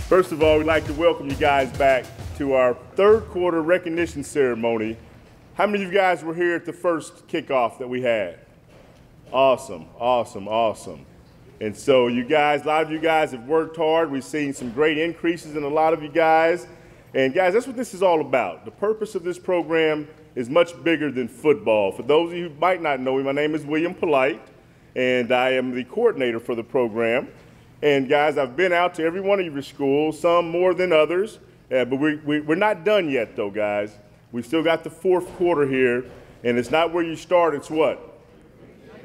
First of all, we'd like to welcome you guys back to our third quarter recognition ceremony. How many of you guys were here at the first kickoff that we had? Awesome, awesome, awesome. And so you guys, a lot of you guys have worked hard. We've seen some great increases in a lot of you guys. And guys, that's what this is all about. The purpose of this program is much bigger than football. For those of you who might not know me, my name is William Polite, and I am the coordinator for the program. And guys, I've been out to every one of your schools, some more than others, but we're not done yet though, guys. We've still got the fourth quarter here, and it's not where you start, it's what?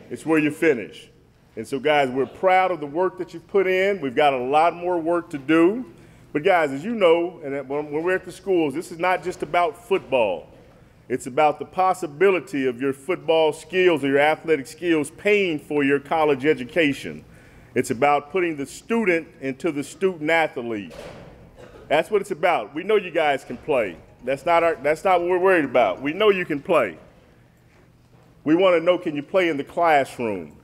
It's where you finish. And so guys, we're proud of the work that you've put in. We've got a lot more work to do. But guys, as you know, and when we're at the schools, this is not just about football. It's about the possibility of your football skills or your athletic skills paying for your college education. It's about putting the student into the student athlete. That's what it's about. We know you guys can play. That's not what we're worried about. We know you can play. We want to know, can you play in the classroom?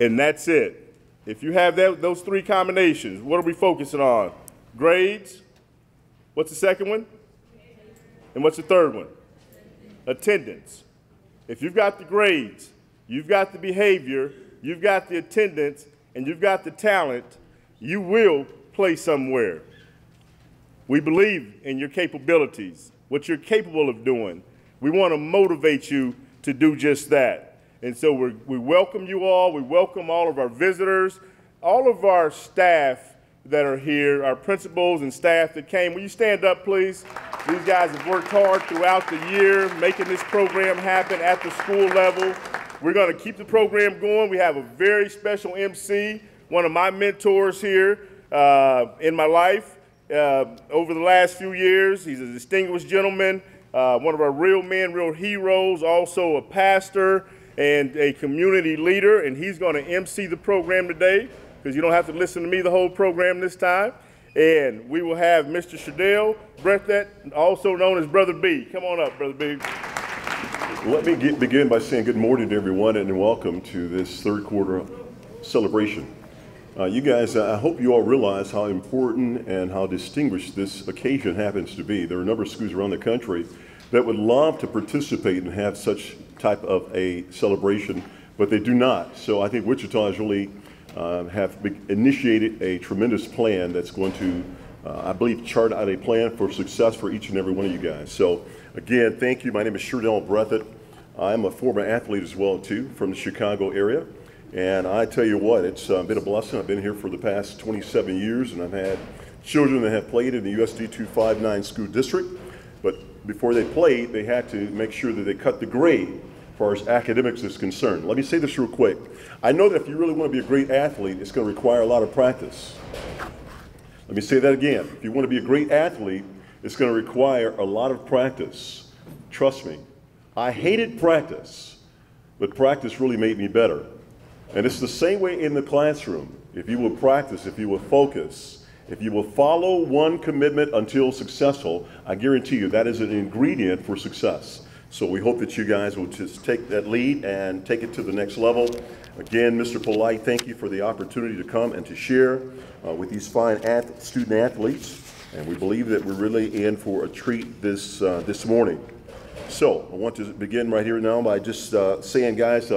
And that's it. If you have those three combinations, what are we focusing on? Grades. What's the second one? And what's the third one? Attendance. If you've got the grades, you've got the behavior, you've got the attendance, and you've got the talent, you will play somewhere. We believe in your capabilities, what you're capable of doing. We want to motivate you to do just that. And so we welcome you all. We welcome all of our visitors, all of our staff that are here, our principals and staff that came. Will you stand up, please? These guys have worked hard throughout the year, making this program happen at the school level. We're going to keep the program going. We have a very special MC, one of my mentors here in my life over the last few years. He's a distinguished gentleman, one of our real men, real heroes, also a pastor and a community leader, and he's going to MC the program today because you don't have to listen to me the whole program this time. And we will have Mr. Shadell Breathet, also known as Brother B. Come on up, Brother B. Let me begin by saying good morning to everyone and welcome to this third quarter celebration. You guys, I hope you all realize how important and how distinguished this occasion happens to be. There are a number of schools around the country that would love to participate and have such type of a celebration, but they do not. So I think Wichita has really have initiated a tremendous plan that's going to, I believe, chart out a plan for success for each and every one of you guys. So again, thank you. My name is Shadell Breathet. I'm a former athlete as well, too, from the Chicago area. And I tell you what, it's been a blessing. I've been here for the past 27 years, and I've had children that have played in the USD 259 school district. But before they played, they had to make sure that they cut the grade as far as academics is concerned. Let me say this real quick. I know that if you really want to be a great athlete, it's going to require a lot of practice. Let me say that again. If you want to be a great athlete, it's going to require a lot of practice. Trust me. I hated practice, but practice really made me better. And it's the same way in the classroom. If you will practice, if you will focus, if you will follow one commitment until successful, I guarantee you that is an ingredient for success. So we hope that you guys will just take that lead and take it to the next level. Again, Mr. Polite, thank you for the opportunity to come and to share with these fine student athletes. And we believe that we're really in for a treat this morning. So I want to begin right here now by just saying, guys,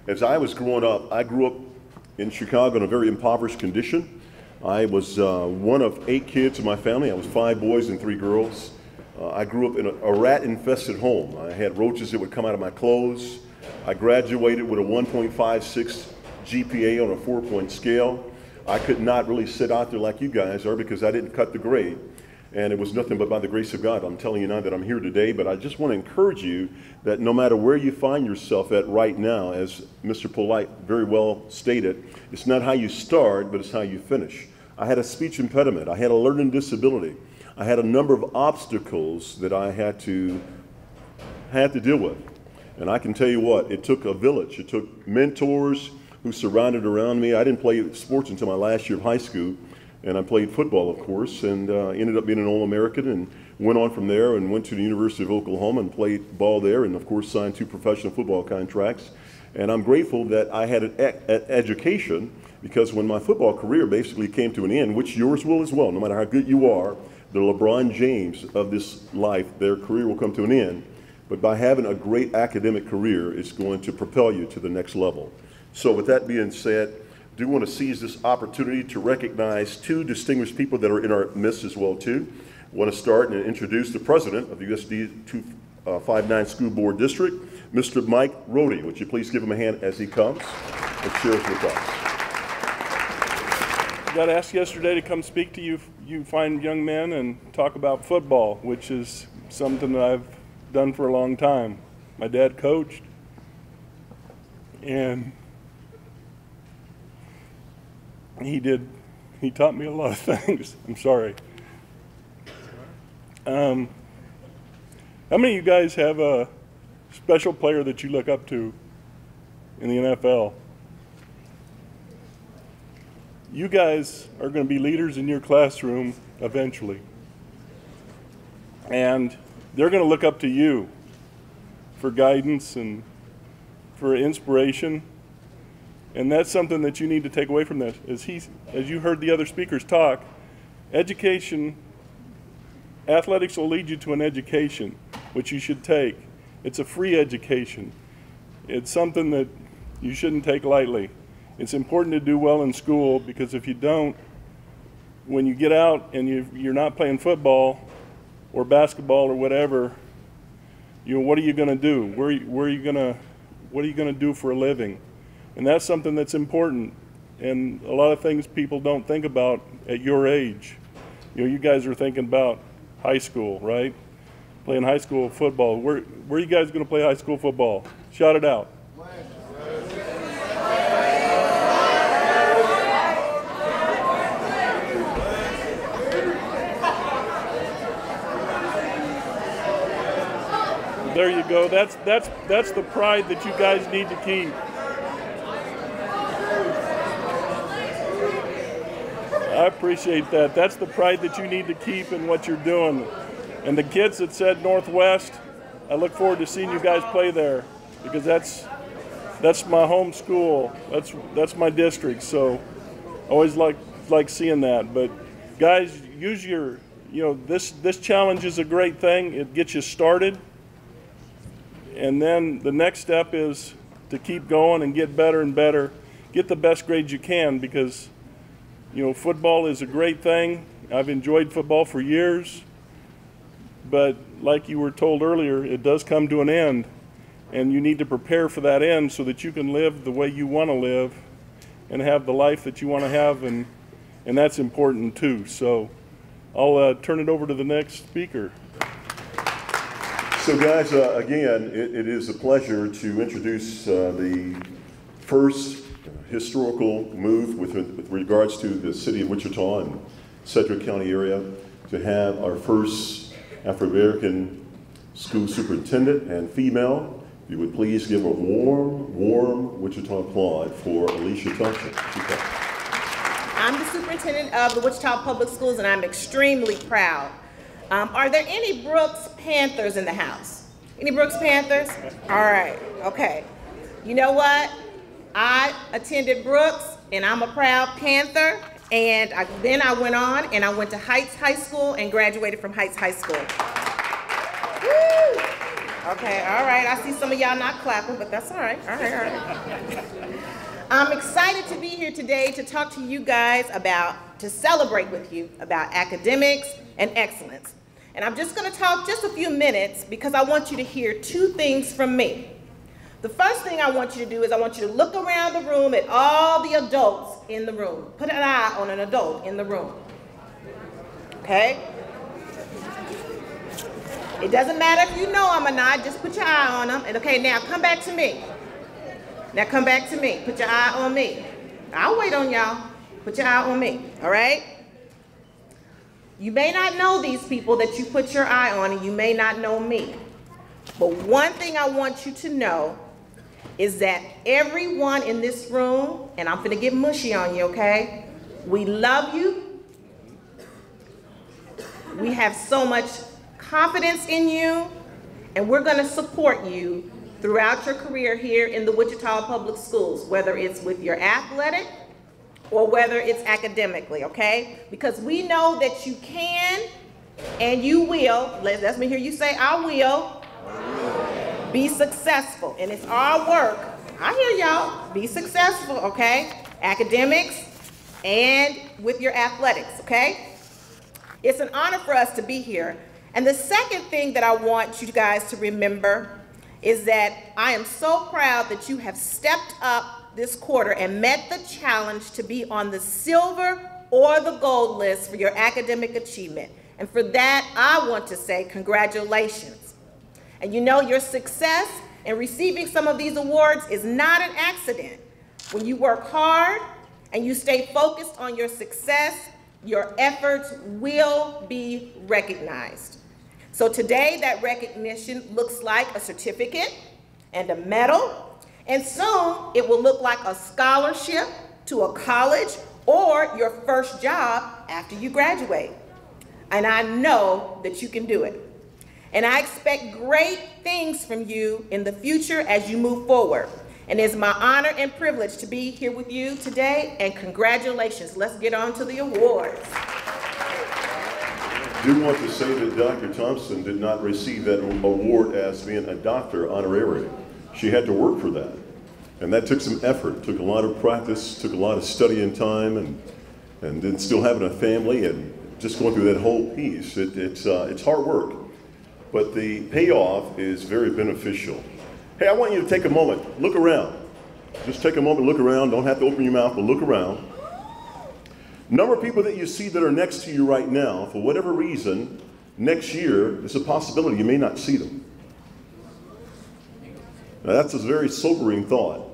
as I was growing up, I grew up in Chicago in a very impoverished condition. I was one of 8 kids in my family. I was 5 boys and 3 girls. I grew up in a rat-infested home. I had roaches that would come out of my clothes. I graduated with a 1.56 GPA on a 4-point scale. I could not really sit out there like you guys are because I didn't cut the grade. And it was nothing but by the grace of God. I'm telling you now that I'm here today, but I just want to encourage you that no matter where you find yourself at right now, as Mr. Polite very well stated, it's not how you start, but it's how you finish. I had a speech impediment. I had a learning disability. I had a number of obstacles that I had to deal with. And I can tell you what, it took a village. It took mentors who surrounded around me. I didn't play sports until my last year of high school. And I played football, of course, and ended up being an All-American and went on from there and went to the University of Oklahoma and played ball there and, of course, signed 2 professional football contracts. And I'm grateful that I had an education because when my football career basically came to an end, which yours will as well, no matter how good you are, the LeBron James of this life, their career will come to an end. But by having a great academic career, it's going to propel you to the next level. So with that being said, I do want to seize this opportunity to recognize two distinguished people that are in our midst as well too. I want to start and introduce the president of the USD 259 School Board District, Mr. Mike Rohde. Would you please give him a hand as he comes and shares with us. I got asked yesterday to come speak to you fine young men and talk about football, which is something that I've done for a long time. My dad coached, and he taught me a lot of things. I'm sorry. How many of you guys have a special player that you look up to in the NFL? You guys are going to be leaders in your classroom eventually. And they're going to look up to you for guidance and for inspiration. And that's something that you need to take away from this. As you heard the other speakers talk, education, athletics will lead you to an education, which you should take. It's a free education. It's something that you shouldn't take lightly. It's important to do well in school, because if you don't, when you get out and you're not playing football or basketball or whatever, what are you going to do? What are you going to do for a living? And that's something that's important, and a lot of things people don't think about at your age. You guys are thinking about high school, right? Playing high school football. Where are you guys going to play high school football? Shout it out. There you go. That's the pride that you guys need to keep. I appreciate that. That's the pride that you need to keep in what you're doing. And the kids that said Northwest, I look forward to seeing you guys play there, because that's my home school. That's my district. So I always like seeing that. But guys, use your, this challenge is a great thing. It gets you started. And then the next step is to keep going and get better and better. Get the best grades you can, because football is a great thing. I've enjoyed football for years, but like you were told earlier, it does come to an end, and you need to prepare for that end so that you can live the way you want to live and have the life that you want to have, and that's important too. So I'll turn it over to the next speaker. So guys, again, it is a pleasure to introduce the first historical move with regards to the city of Wichita and Sedgwick County area, to have our first Afro-American school superintendent and female. If you would please give a warm Wichita applaud for Alicia Thompson. I'm the superintendent of the Wichita Public Schools, and I'm extremely proud. Are there any Brooks Panthers in the house? Any Brooks Panthers? All right, okay. You know what? I attended Brooks, and I'm a proud Panther, and then I went on and I went to Heights High School and graduated from Heights High School. Woo! Okay, all right, I see some of y'all not clapping, but that's all right, all right. I'm excited to be here today to talk to you guys to celebrate with you about academics and excellence. And I'm just gonna talk just a few minutes because I want you to hear two things from me. The first thing I want you to do is I want you to look around the room at all the adults in the room. Put an eye on an adult in the room, okay? It doesn't matter if you know them or not, just put your eye on them. And okay, now come back to me. Now come back to me, put your eye on me. I'll wait on y'all, put your eye on me, all right? You may not know these people that you put your eye on, and you may not know me. But one thing I want you to know is that everyone in this room, and I'm gonna get mushy on you, okay? We love you. We have so much confidence in you, and we're gonna support you throughout your career here in the Wichita Public Schools, whether it's with your athletic, or whether it's academically, okay? Because we know that you can and you will, let me hear you say, I will be successful. And it's our work. I hear y'all. Be successful, okay? Academics and with your athletics, okay? It's an honor for us to be here. And the second thing that I want you guys to remember is that I am so proud that you have stepped up this quarter and met the challenge to be on the silver or the gold list for your academic achievement. And for that, I want to say congratulations. And you know, your success in receiving some of these awards is not an accident. When you work hard and you stay focused on your success, your efforts will be recognized. So today, that recognition looks like a certificate and a medal, and soon it will look like a scholarship to a college or your first job after you graduate. And I know that you can do it. And I expect great things from you in the future as you move forward. And it's my honor and privilege to be here with you today, and congratulations. Let's get on to the awards. I do want to say that Dr. Thompson did not receive that award as being a doctor honorary. She had to work for that. And that took some effort, took a lot of practice, took a lot of studying time, and then still having a family and just going through that whole piece. It's hard work, but the payoff is very beneficial. Hey, I want you to take a moment, look around. Just take a moment, look around. Don't have to open your mouth, but look around. Number of people that you see that are next to you right now, for whatever reason, next year, there's a possibility you may not see them. Now, that's a very sobering thought.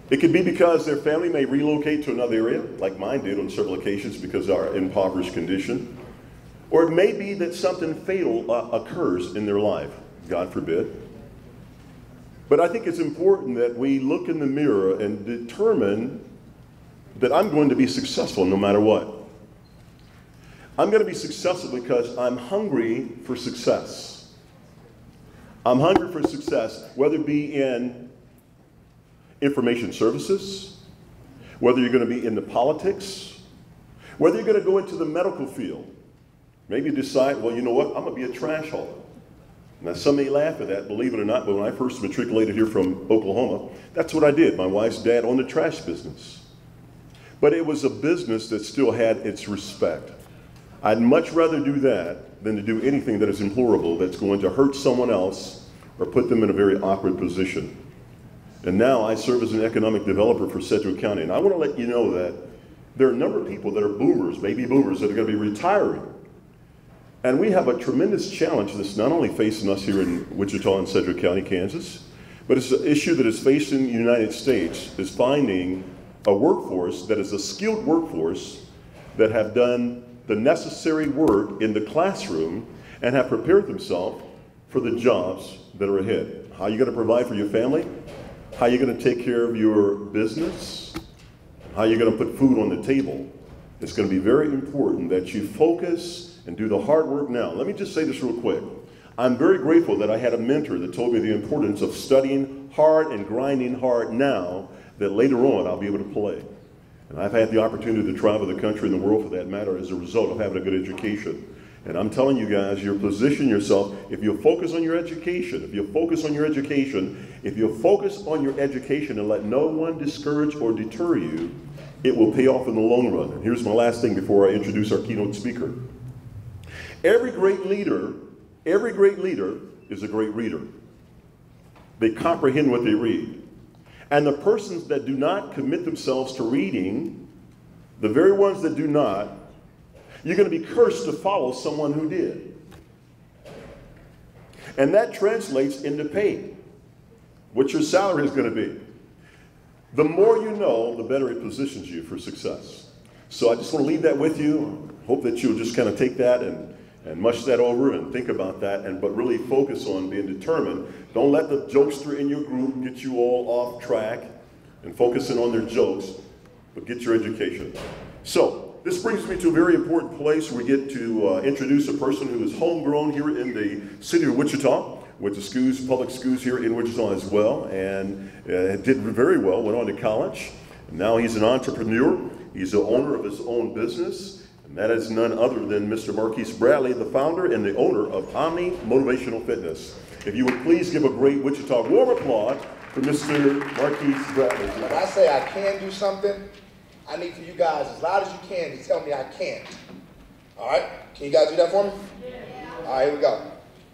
It could be because their family may relocate to another area, like mine did on several occasions because of our impoverished condition. Or it may be that something fatal occurs in their life, God forbid. But I think it's important that we look in the mirror and determine that I'm going to be successful no matter what. I'm going to be successful because I'm hungry for success. I'm hungry for success, whether it be in information services, whether you're going to be in the politics, whether you're going to go into the medical field. Maybe you decide, well, you know what, I'm going to be a trash hauler. Now, some may laugh at that, believe it or not, but when I first matriculated here from Oklahoma, that's what I did. My wife's dad owned a trash business. But it was a business that still had its respect. I'd much rather do that than to do anything that is implorable, that's going to hurt someone else or put them in a very awkward position. And now I serve as an economic developer for Sedgwick County, and I want to let you know that there are a number of people that are boomers, baby boomers, that are going to be retiring. And we have a tremendous challenge that's not only facing us here in Wichita and Sedgwick County, Kansas, but it's an issue that is facing the United States, is finding a workforce that is a skilled workforce that have done the necessary work in the classroom and have prepared themselves for the jobs that are ahead. How are you going to provide for your family? How are you going to take care of your business? How are you going to put food on the table? It's going to be very important that you focus and do the hard work now. Let me just say this real quick. I'm very grateful that I had a mentor that told me the importance of studying hard and grinding hard now, that later on I'll be able to play. And I've had the opportunity to travel the country and the world for that matter as a result of having a good education. And I'm telling you guys, you'll position yourself, if you focus on your education, if you focus on your education, if you focus on your education and let no one discourage or deter you, it will pay off in the long run. And here's my last thing before I introduce our keynote speaker. Every great leader is a great reader. They comprehend what they read. And the persons that do not commit themselves to reading, the very ones that do not, you're going to be cursed to follow someone who did. And that translates into pay, what your salary is going to be. The more you know, the better it positions you for success. So I just want to leave that with you. Hope that you'll just kind of take that and mush that over and think about that, but really focus on being determined. Don't let the jokester in your group get you all off track and focusing on their jokes, but get your education. So this brings me to a very important place where we get to introduce a person who is homegrown here in the city of Wichita, went to schools, public schools here in Wichita as well, and did very well, went on to college. Now he's an entrepreneur. He's the owner of his own business, and that is none other than Mr. Marquis Bradley, the founder and the owner of Omni Motivational Fitness. If you would please give a great Wichita warm applause for Mr. Marquis Bradley. When I say I can do something, I need for you guys, as loud as you can, to tell me I can't. All right? Can you guys do that for me? Yeah. All right, here we go.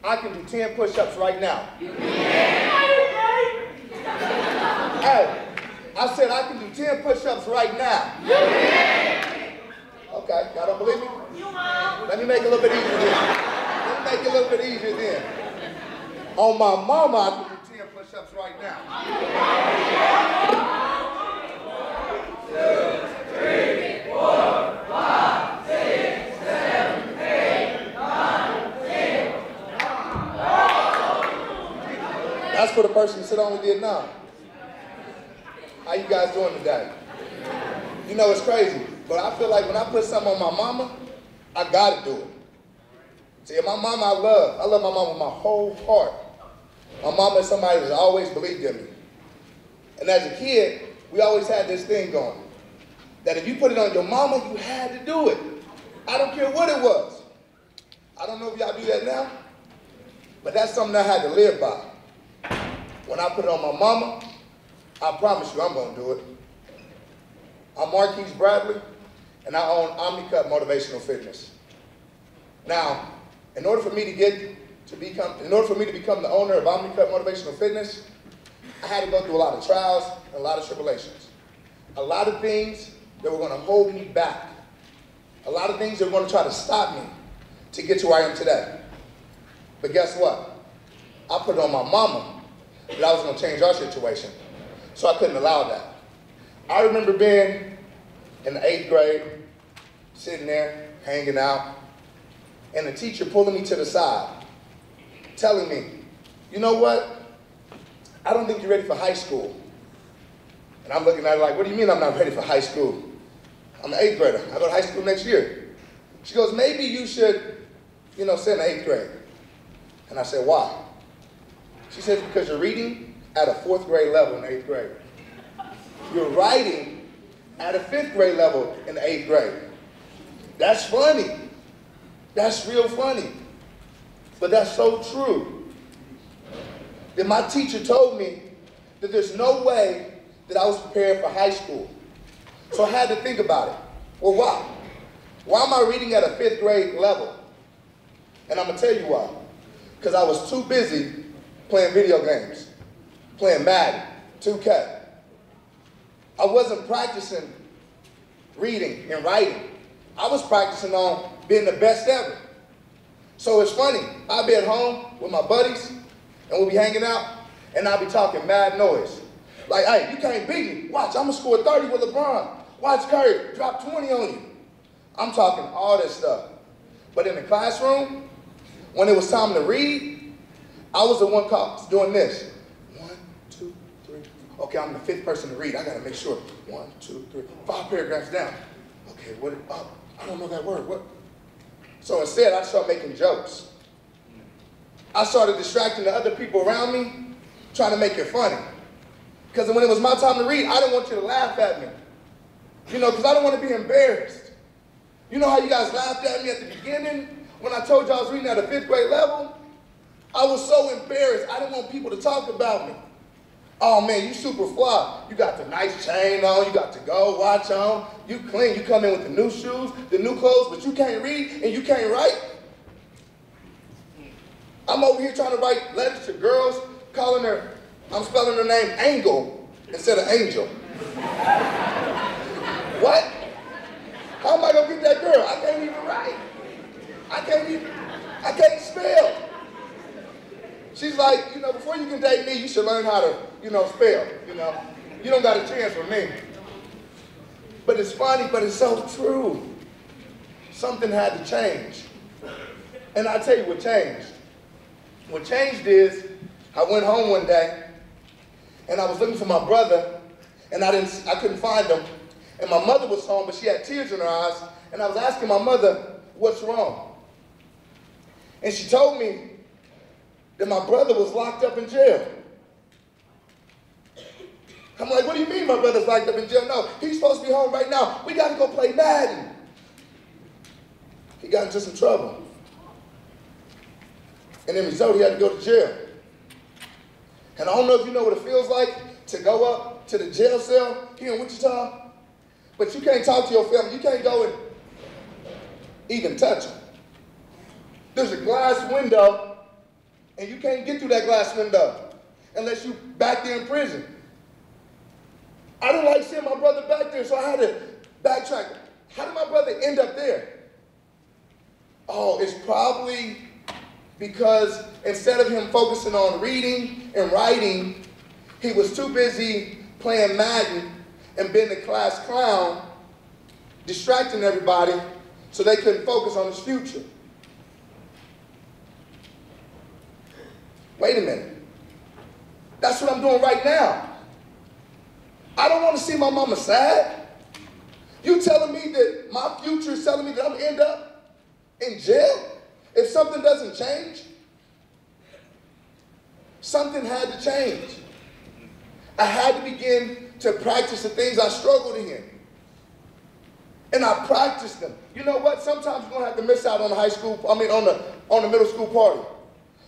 I can do 10 push-ups right now. Hey, I said I can do 10 push-ups right now. Okay, y'all don't believe me? Let me make it a little bit easier then. On my mama, I can do 10 push-ups right now. 2, 3, 4, 5, 6, 7, 8, 9, 10. That's for the person who said only did 9. How you guys doing today? You know, it's crazy, but I feel like when I put something on my mama, I gotta do it. See, my mama I love my mama with my whole heart. My mama is somebody that's always believed in me. And as a kid, we always had this thing going, that if you put it on your mama, you had to do it. I don't care what it was. I don't know if y'all do that now, but that's something I had to live by. When I put it on my mama, I promise you I'm gonna do it. I'm Marquis Bradley, and I own Omni Cut Motivational Fitness. Now, in order for me to become the owner of Omni Cut Motivational Fitness, I had to go through a lot of trials and a lot of tribulations. A lot of things that were going to hold me back. A lot of things that were going to try to stop me to get to where I am today. But guess what? I put it on my mama that I was going to change our situation, so I couldn't allow that. I remember being in the 8th grade, sitting there, hanging out, and the teacher pulling me to the side, telling me, you know what? I don't think you're ready for high school. And I'm looking at her like, what do you mean I'm not ready for high school? I'm an 8th grader. I go to high school next year. She goes, maybe you should, sit in the 8th grade. And I said, why? She says, because you're reading at a 4th grade level in the 8th grade. You're writing at a 5th grade level in the 8th grade. That's funny. That's real funny. But that's so true. Then my teacher told me that there's no way that I was prepared for high school. So I had to think about it. Well, why? Why am I reading at a 5th grade level? And I'm going to tell you why. Because I was too busy playing video games, playing Madden, 2K. I wasn't practicing reading and writing. I was practicing on being the best ever. So it's funny. I'll be at home with my buddies, and we'll be hanging out, and I'll be talking mad noise. Like, hey, you can't beat me. Watch, I'm going to score 30 with LeBron. Watch Curry drop 20 on you. I'm talking all this stuff. But in the classroom, when it was time to read, I was the one doing this. 1, 2, 3. Okay, I'm the 5th person to read. I got to make sure. 1, 2, 3. 5 paragraphs down. Okay, what? Oh, I don't know that word. What? So instead, I started making jokes. I started distracting the other people around me, trying to make it funny. Because when it was my time to read, I didn't want you to laugh at me. Because I don't want to be embarrassed. You know how you guys laughed at me at the beginning when I told you I was reading at a 5th grade level? I was so embarrassed. I didn't want people to talk about me. Oh man, you super fly. You got the nice chain on, you got the gold watch on, you clean, you come in with the new shoes, the new clothes, but you can't read and you can't write? I'm over here trying to write letters to girls, I'm spelling her name Angle instead of Angel. What? How am I gonna get that girl? I can't even write. I can't spell. She's like, before you can date me, you should learn how to, spell, You don't got a chance with me. But it's funny, but it's so true. Something had to change. And I'll tell you what changed. What changed is, I went home one day, and I was looking for my brother, and I couldn't find him. And my mother was home, but she had tears in her eyes, and I was asking my mother, what's wrong? And she told me that my brother was locked up in jail. I'm like, what do you mean my brother's locked up in jail? No, he's supposed to be home right now. We got to go play Madden. He got into some trouble. And in result, he had to go to jail. And I don't know if you know what it feels like to go up to the jail cell here in Wichita, but you can't talk to your family. You can't go and even touch them. There's a glass window, and you can't get through that glass window unless you back there in prison. I didn't like seeing my brother back there, so I had to backtrack. How did my brother end up there? Oh, it's probably because instead of him focusing on reading and writing, he was too busy playing Madden and being the class clown, distracting everybody so they couldn't focus on his future. Wait a minute. That's what I'm doing right now. I don't want to see my mama sad. You telling me that my future is telling me that I'm going to end up in jail if something doesn't change? Something had to change. I had to begin to practice the things I struggled in. And I practiced them. You know what? Sometimes you're going to have to miss out on on the middle school party.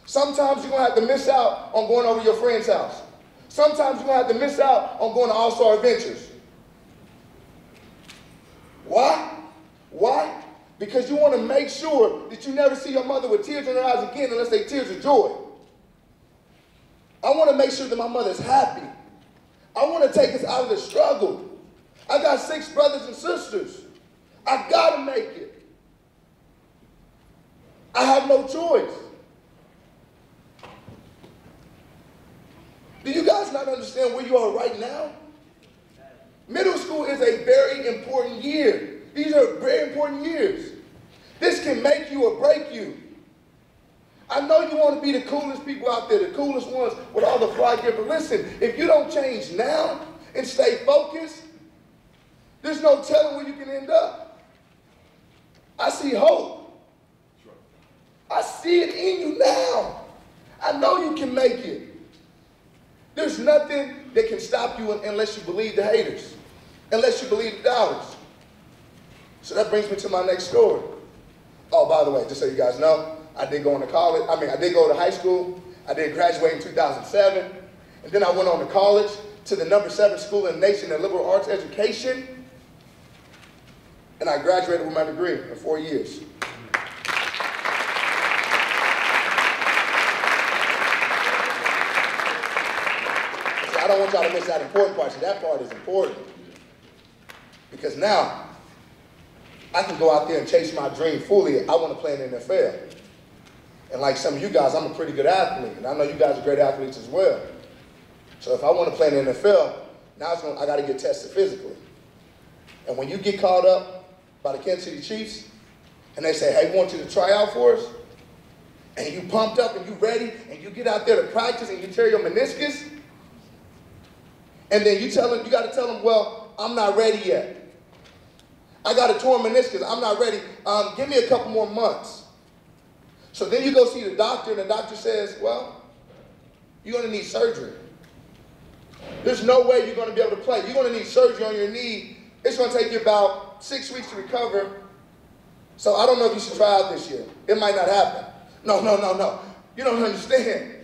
Sometimes you're going to have to miss out on going over to your friend's house. Sometimes you're going to have to miss out on going to All-Star Adventures. Why? Why? Because you want to make sure that you never see your mother with tears in her eyes again unless they're tears of joy. I want to make sure that my mother's happy. I want to take us out of the struggle. I got 6 brothers and sisters. I got to make it. I have no choice. Do you guys not understand where you are right now? Middle school is a very important year. These are very important years. This can make you or break you. I know you want to be the coolest people out there, the coolest ones with all the fly gear, but listen, if you don't change now and stay focused, there's no telling where you can end up. I see hope. I see it in you now. I know you can make it. There's nothing that can stop you unless you believe the haters, unless you believe the doubters. So that brings me to my next story. Oh, by the way, just so you guys know, I did go into college. I did go to high school. I did graduate in 2007. And then I went on to college to the number 7 school in the nation in liberal arts education. And I graduated with my degree in 4 years. I don't want y'all to miss that important part. See, that part is important. Because now, I can go out there and chase my dream fully. I want to play in the NFL. And like some of you guys, I'm a pretty good athlete. And I know you guys are great athletes as well. So if I want to play in the NFL, now I got to get tested physically. And when you get called up by the Kansas City Chiefs, and they say, hey, we want you to try out for us, and you pumped up and you ready, and you get out there to practice and you tear your meniscus, and then you got to tell them, well, I'm not ready yet. I got a torn meniscus. I'm not ready. Give me a couple more months. So then you go see the doctor, and the doctor says, well, you're going to need surgery. There's no way you're going to be able to play. You're going to need surgery on your knee. It's going to take you about 6 weeks to recover. So I don't know if you should try out this year. It might not happen. No. You don't understand.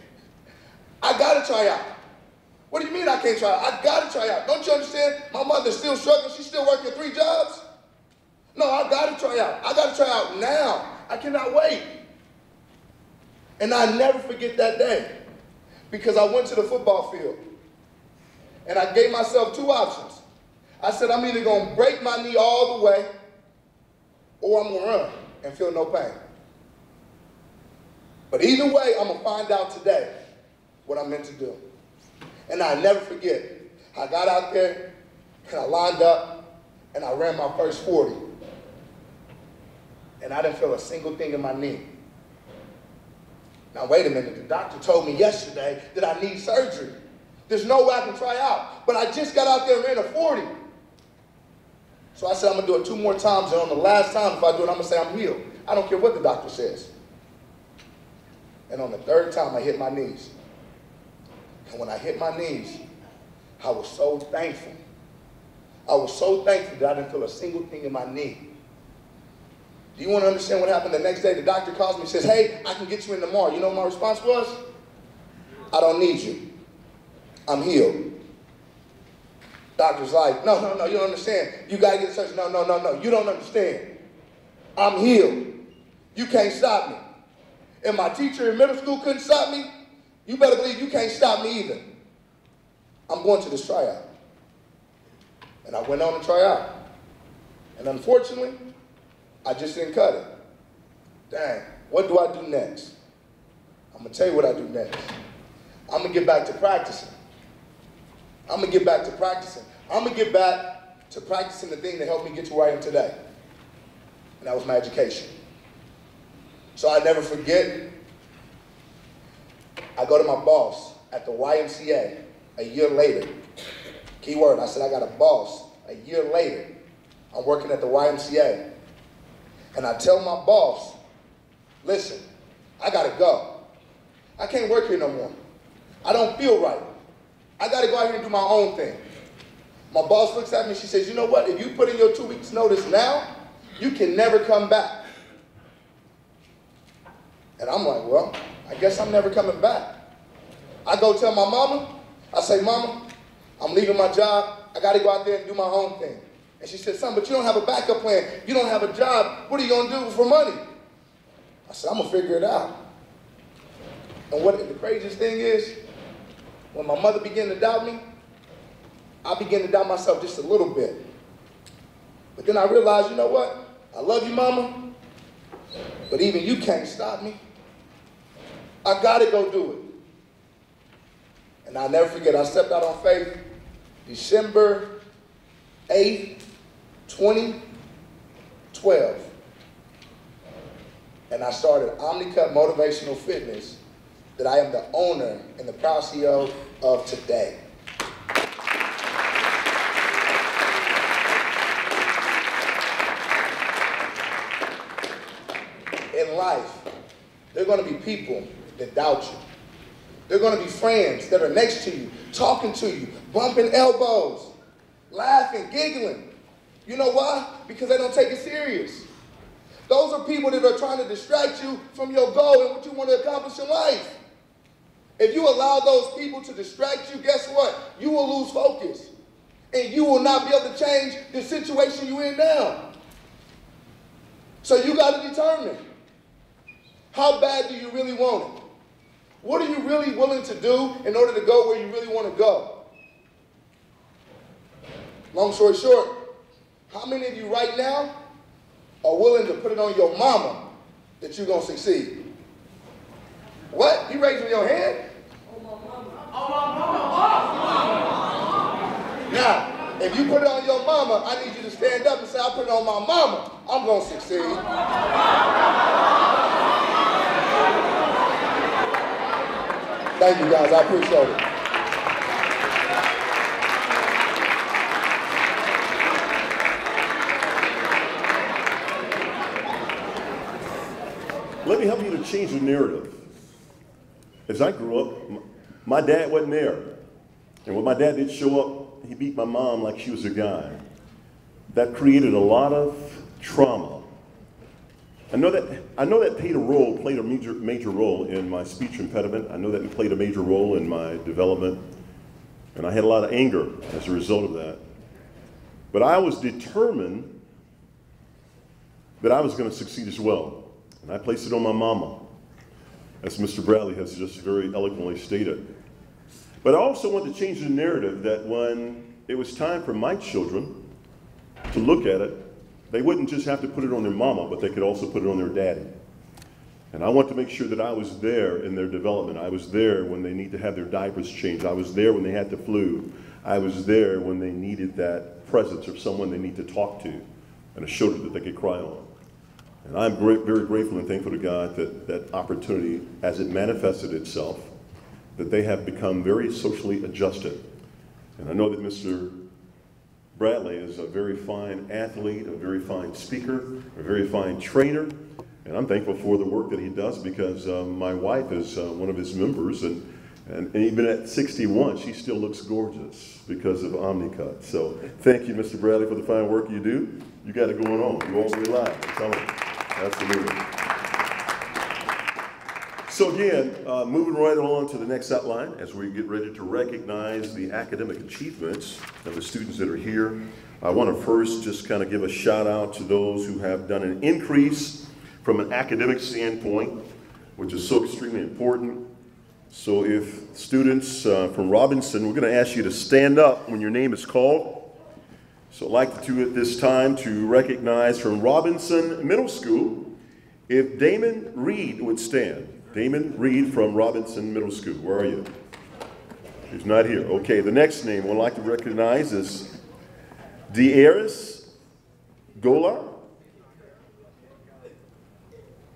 I got to try out. What do you mean I can't try out? I got to try out. Don't you understand? My mother's still struggling. She's still working 3 jobs. No, I got to try out. I got to try out now. I cannot wait. And I never forget that day because I went to the football field and I gave myself 2 options. I said, I'm either going to break my knee all the way or I'm going to run and feel no pain. But either way, I'm going to find out today what I'm meant to do. And I never forget. I got out there and I lined up and I ran my first 40. And I didn't feel a single thing in my knee. Now wait a minute, the doctor told me yesterday that I need surgery. There's no way I can try out. But I just got out there and ran a 40. So I said I'm going to do it 2 more times, and on the last time, if I do it, I'm going to say I'm healed. I don't care what the doctor says. And on the 3rd time, I hit my knees. And when I hit my knees, I was so thankful. I was so thankful that I didn't feel a single thing in my knee. Do you want to understand what happened the next day? The doctor calls me and says, hey, I can get you in tomorrow. You know what my response was? I don't need you. I'm healed. Doctor's like, no, you don't understand. You got to get surgery. No, you don't understand. I'm healed. You can't stop me. And my teacher in middle school couldn't stop me. You better believe you can't stop me either. I'm going to this tryout. And I went on to try out. And unfortunately, I just didn't cut it. Dang, what do I do next? I'm going to tell you what I do next. I'm going to get back to practicing. I'm going to get back to practicing. I'm going to get back to practicing the thing that helped me get to where I am today. And that was my education. So I never forget, I go to my boss at the YMCA a year later. Key word, I said I got a boss a year later. I'm working at the YMCA. And I tell my boss, listen, I gotta go. I can't work here no more. I don't feel right. I gotta go out here and do my own thing. My boss looks at me, she says, you know what, if you put in your 2 weeks notice now, you can never come back. And I'm like, well, I guess I'm never coming back. I go tell my mama, I say, mama, I'm leaving my job. I got to go out there and do my own thing. And she said, son, but you don't have a backup plan. You don't have a job. What are you going to do for money? I said, I'm going to figure it out. And what the craziest thing is, when my mother began to doubt me, I began to doubt myself just a little bit. But then I realized, you know what? I love you, mama, but even you can't stop me. I got to go do it. And I'll never forget, I stepped out on faith December 8th, 2012. And I started Omni Cut Motivational Fitness that I am the owner and the proud CEO of today. In life, there are going to be people that doubt you. There are going to be friends that are next to you, talking to you, bumping elbows, laughing, giggling. You know why? Because they don't take it serious. Those are people that are trying to distract you from your goal and what you want to accomplish in life. If you allow those people to distract you, guess what? You will lose focus. And you will not be able to change the situation you're in now. So you got to determine, how bad do you really want it? What are you really willing to do in order to go where you really want to go? Long story short, how many of you right now are willing to put it on your mama that you're going to succeed? What? You raising your hand? Now, if you put it on your mama, I need you to stand up and say, I put it on my mama. I'm going to succeed. Thank you, guys. I appreciate it. Let me help you to change the narrative. As I grew up, my dad wasn't there. And when my dad did show up, he beat my mom like she was a guy. That created a lot of trauma. I know that played a major role in my speech impediment. I know that played a major role in my development. And I had a lot of anger as a result of that. But I was determined that I was going to succeed as well. And I placed it on my mama, as Mr. Bradley has just very eloquently stated. But I also want to change the narrative that when it was time for my children to look at it, they wouldn't just have to put it on their mama, but they could also put it on their daddy. And I want to make sure that I was there in their development. I was there when they need to have their diapers changed. I was there when they had the flu. I was there when they needed that presence of someone they need to talk to and a shoulder that they could cry on. And I'm very grateful and thankful to God that that opportunity, as it manifested itself, that they have become very socially adjusted. And I know that Mr. Bradley is a very fine athlete, a very fine speaker, a very fine trainer, and I'm thankful for the work that he does because my wife is one of his members, and And even at 61, she still looks gorgeous because of Omni Cut. So thank you, Mr. Bradley, for the fine work you do. You got it going on. You all rely. I'm telling you. Absolutely. So again, moving right along to the next outline as we get ready to recognize the academic achievements of the students that are here. I want to first just kind of give a shout out to those who have done an increase from an academic standpoint, which is so extremely important. So if students from Robinson, we're going to ask you to stand up when your name is called. So I'd like to do it this time to recognize from Robinson Middle School, if Damon Reed would stand. Damon Reed from Robinson Middle School. Where are you? He's not here. Okay, the next name we'd like to recognize is Dieris Golar.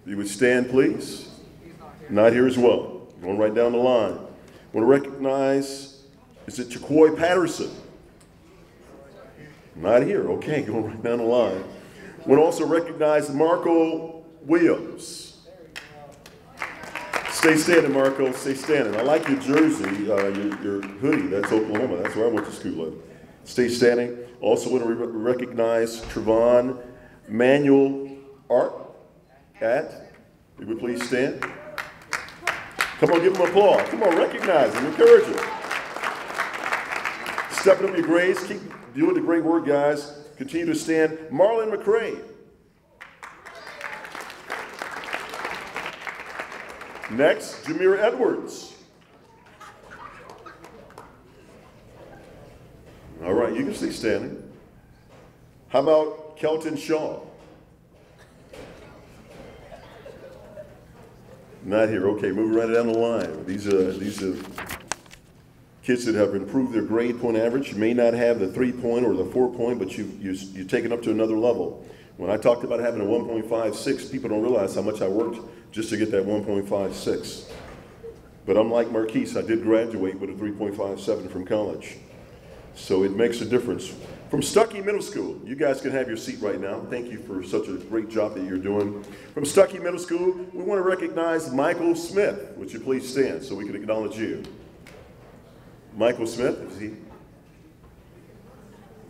You would stand, please. Not here as well. Going right down the line. I want to recognize, is it Chacoy Patterson? Not here. Okay, going right down the line. I want to also recognize Marco Williams. Stay standing, Marco. Stay standing. I like your jersey, your hoodie. That's Oklahoma. That's where I went to school at. Stay standing. Also want to recognize Trevon Manuel Art. You would please stand. Come on, give him applause. Come on, recognize him, encourage him. Stepping up your grades, keep doing the great work, guys. Continue to stand. Marlon McCray. Next, Jameer Edwards. All right, you can stay standing. How about Kelton Shaw? Not here. Okay, moving right down the line. These are kids that have improved their grade point average. You may not have the 3-point or the 4-point, but you've taken up to another level. When I talked about having a 1.56, people don't realize how much I worked just to get that 1.56. But unlike Marquis, I did graduate with a 3.57 from college. So it makes a difference. From Stuckey Middle School, you guys can have your seat right now. Thank you for such a great job that you're doing. From Stuckey Middle School, we want to recognize Michael Smith. Would you please stand so we can acknowledge you? Michael Smith, is he?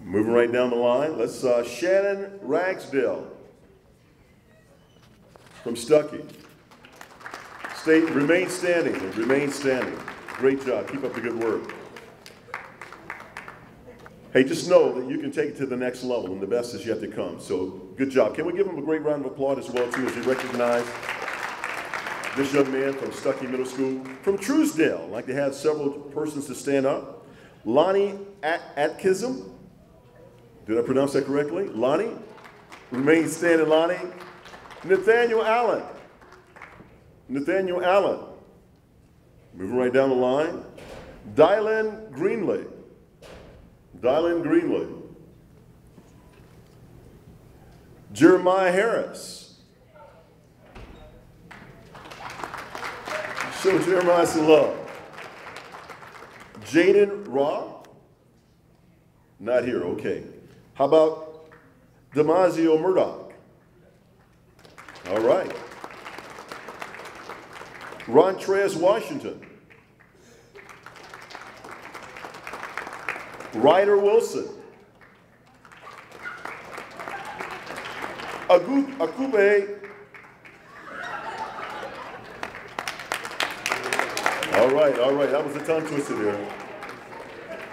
Moving right down the line, let's Shannon Ragsdale from Stuckey. Remain standing, remain standing. Great job, keep up the good work. Hey, just know that you can take it to the next level, and the best is yet to come. So, good job. Can we give him a great round of applause as well, too, as you recognize this young man from Stuckey Middle School. From Truesdale, I'd like to have several persons to stand up. Lonnie Atkinson. Did I pronounce that correctly? Lonnie? Remain standing, Lonnie. Nathaniel Allen. Nathaniel Allen. Moving right down the line. Dylan Greenley. Dylan Greenley. Jeremiah Harris. Show Jeremiah some love. Jaden Raw. Not here, okay. How about Damasio Murdoch? All right. Rontrez Washington. Ryder Wilson. Akube. All right, that was a tongue twister there.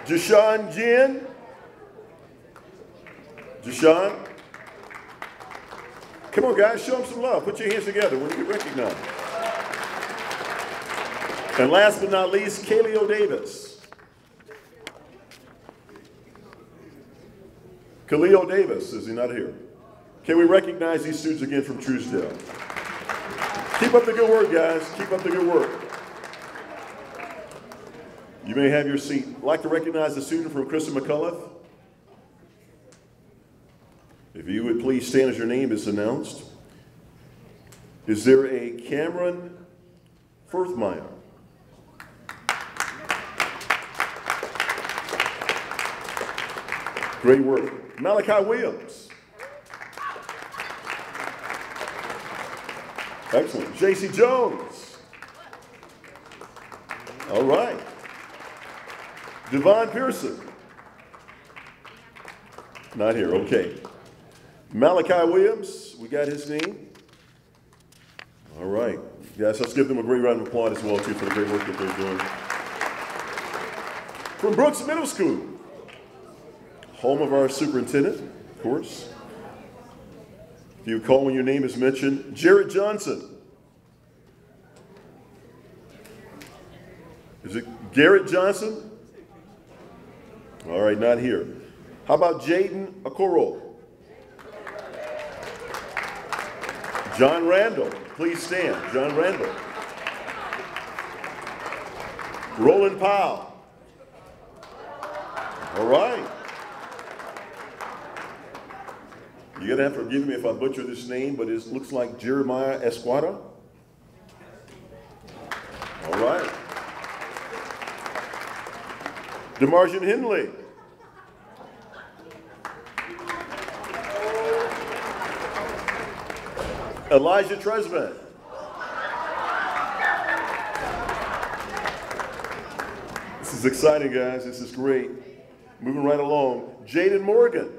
Jashawn Jin. Jashawn. Come on, guys, show them some love. Put your hands together when you get recognized. And last but not least, Kaleo Davis. Kaleo Davis, is he not here? Can we recognize these students again from Truesdale? Keep up the good work, guys. Keep up the good work. You may have your seat. I'd like to recognize the student from Kristen McCullough. If you would please stand as your name is announced. Is there a Cameron Firthmeyer? Great work. Malachi Williams. Excellent. J.C. Jones. All right. Devon Pearson. Not here, okay. Malachi Williams, we got his name. All right. Guys, let's give them a great round of applause as well, too, for the great work that they're doing. From Brooks Middle School, home of our superintendent, of course. If you call when your name is mentioned, Jared Johnson. Is it Garrett Johnson? All right, not here. How about Jaden Okoro? John Randall, please stand. John Randall. Roland Powell. All right. You're going to have to forgive me if I butcher this name, but it looks like Jeremiah Esquada. All right. DeMartian Henley. Elijah Tresman. This is exciting, guys. This is great. Moving right along. Jaden Morgan.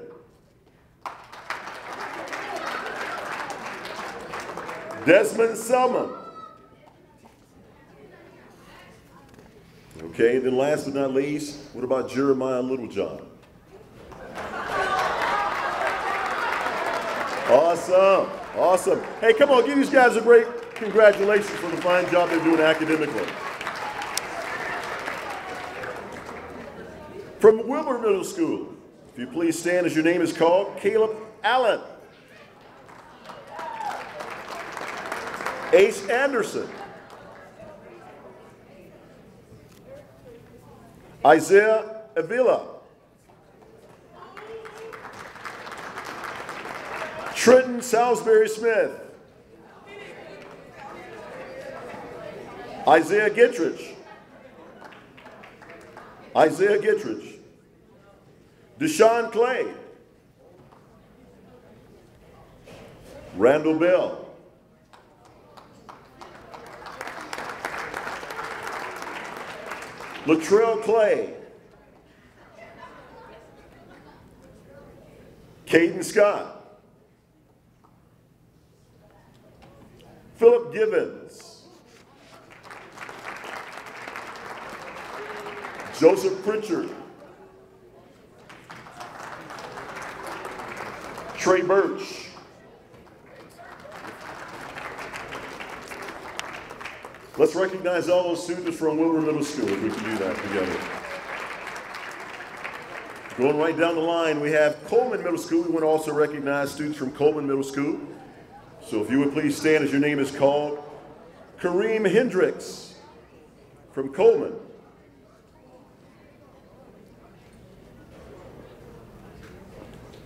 Desmond Selman. Okay, then last but not least, what about Jeremiah Littlejohn? Awesome, awesome. Hey, come on, give these guys a great congratulations for the fine job they're doing academically. From Wilbur Middle School, if you please stand as your name is called, Caleb Allen. Ace Anderson. Isaiah Avila. Trenton Salisbury Smith. Isaiah Gittridge. Isaiah Gittridge. Deshaun Clay. Randall Bell. Latrell Clay. Caden Scott. Philip Givens. Joseph Pritchard. Trey Birch. Let's recognize all those students from Wilbur Middle School if we can do that together. Going right down the line, we have Coleman Middle School. We want to also recognize students from Coleman Middle School. So if you would please stand as your name is called. Kareem Hendricks from Coleman.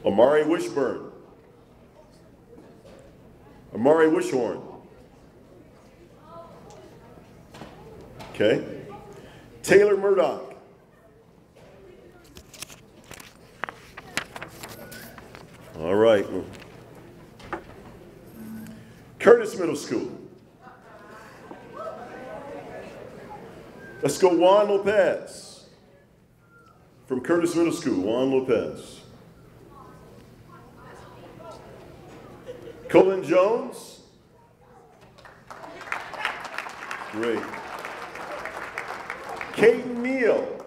Amari Wishburn. Amari Wishhorn. Okay. Taylor Murdoch. All right. Curtis Middle School. Let's go Juan Lopez. From Curtis Middle School, Juan Lopez. Colin Jones. Great. Caden Neal.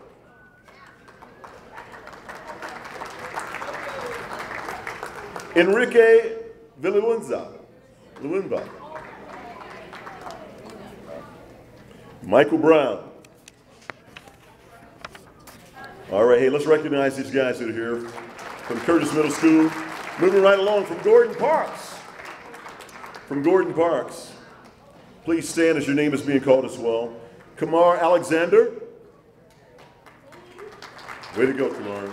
Enrique Villanueva. Michael Brown. All right, hey, let's recognize these guys that are here from Curtis Middle School. Moving right along from Gordon Parks. From Gordon Parks. Please stand as your name is being called as well. Kamar Alexander. Way to go, Kamar.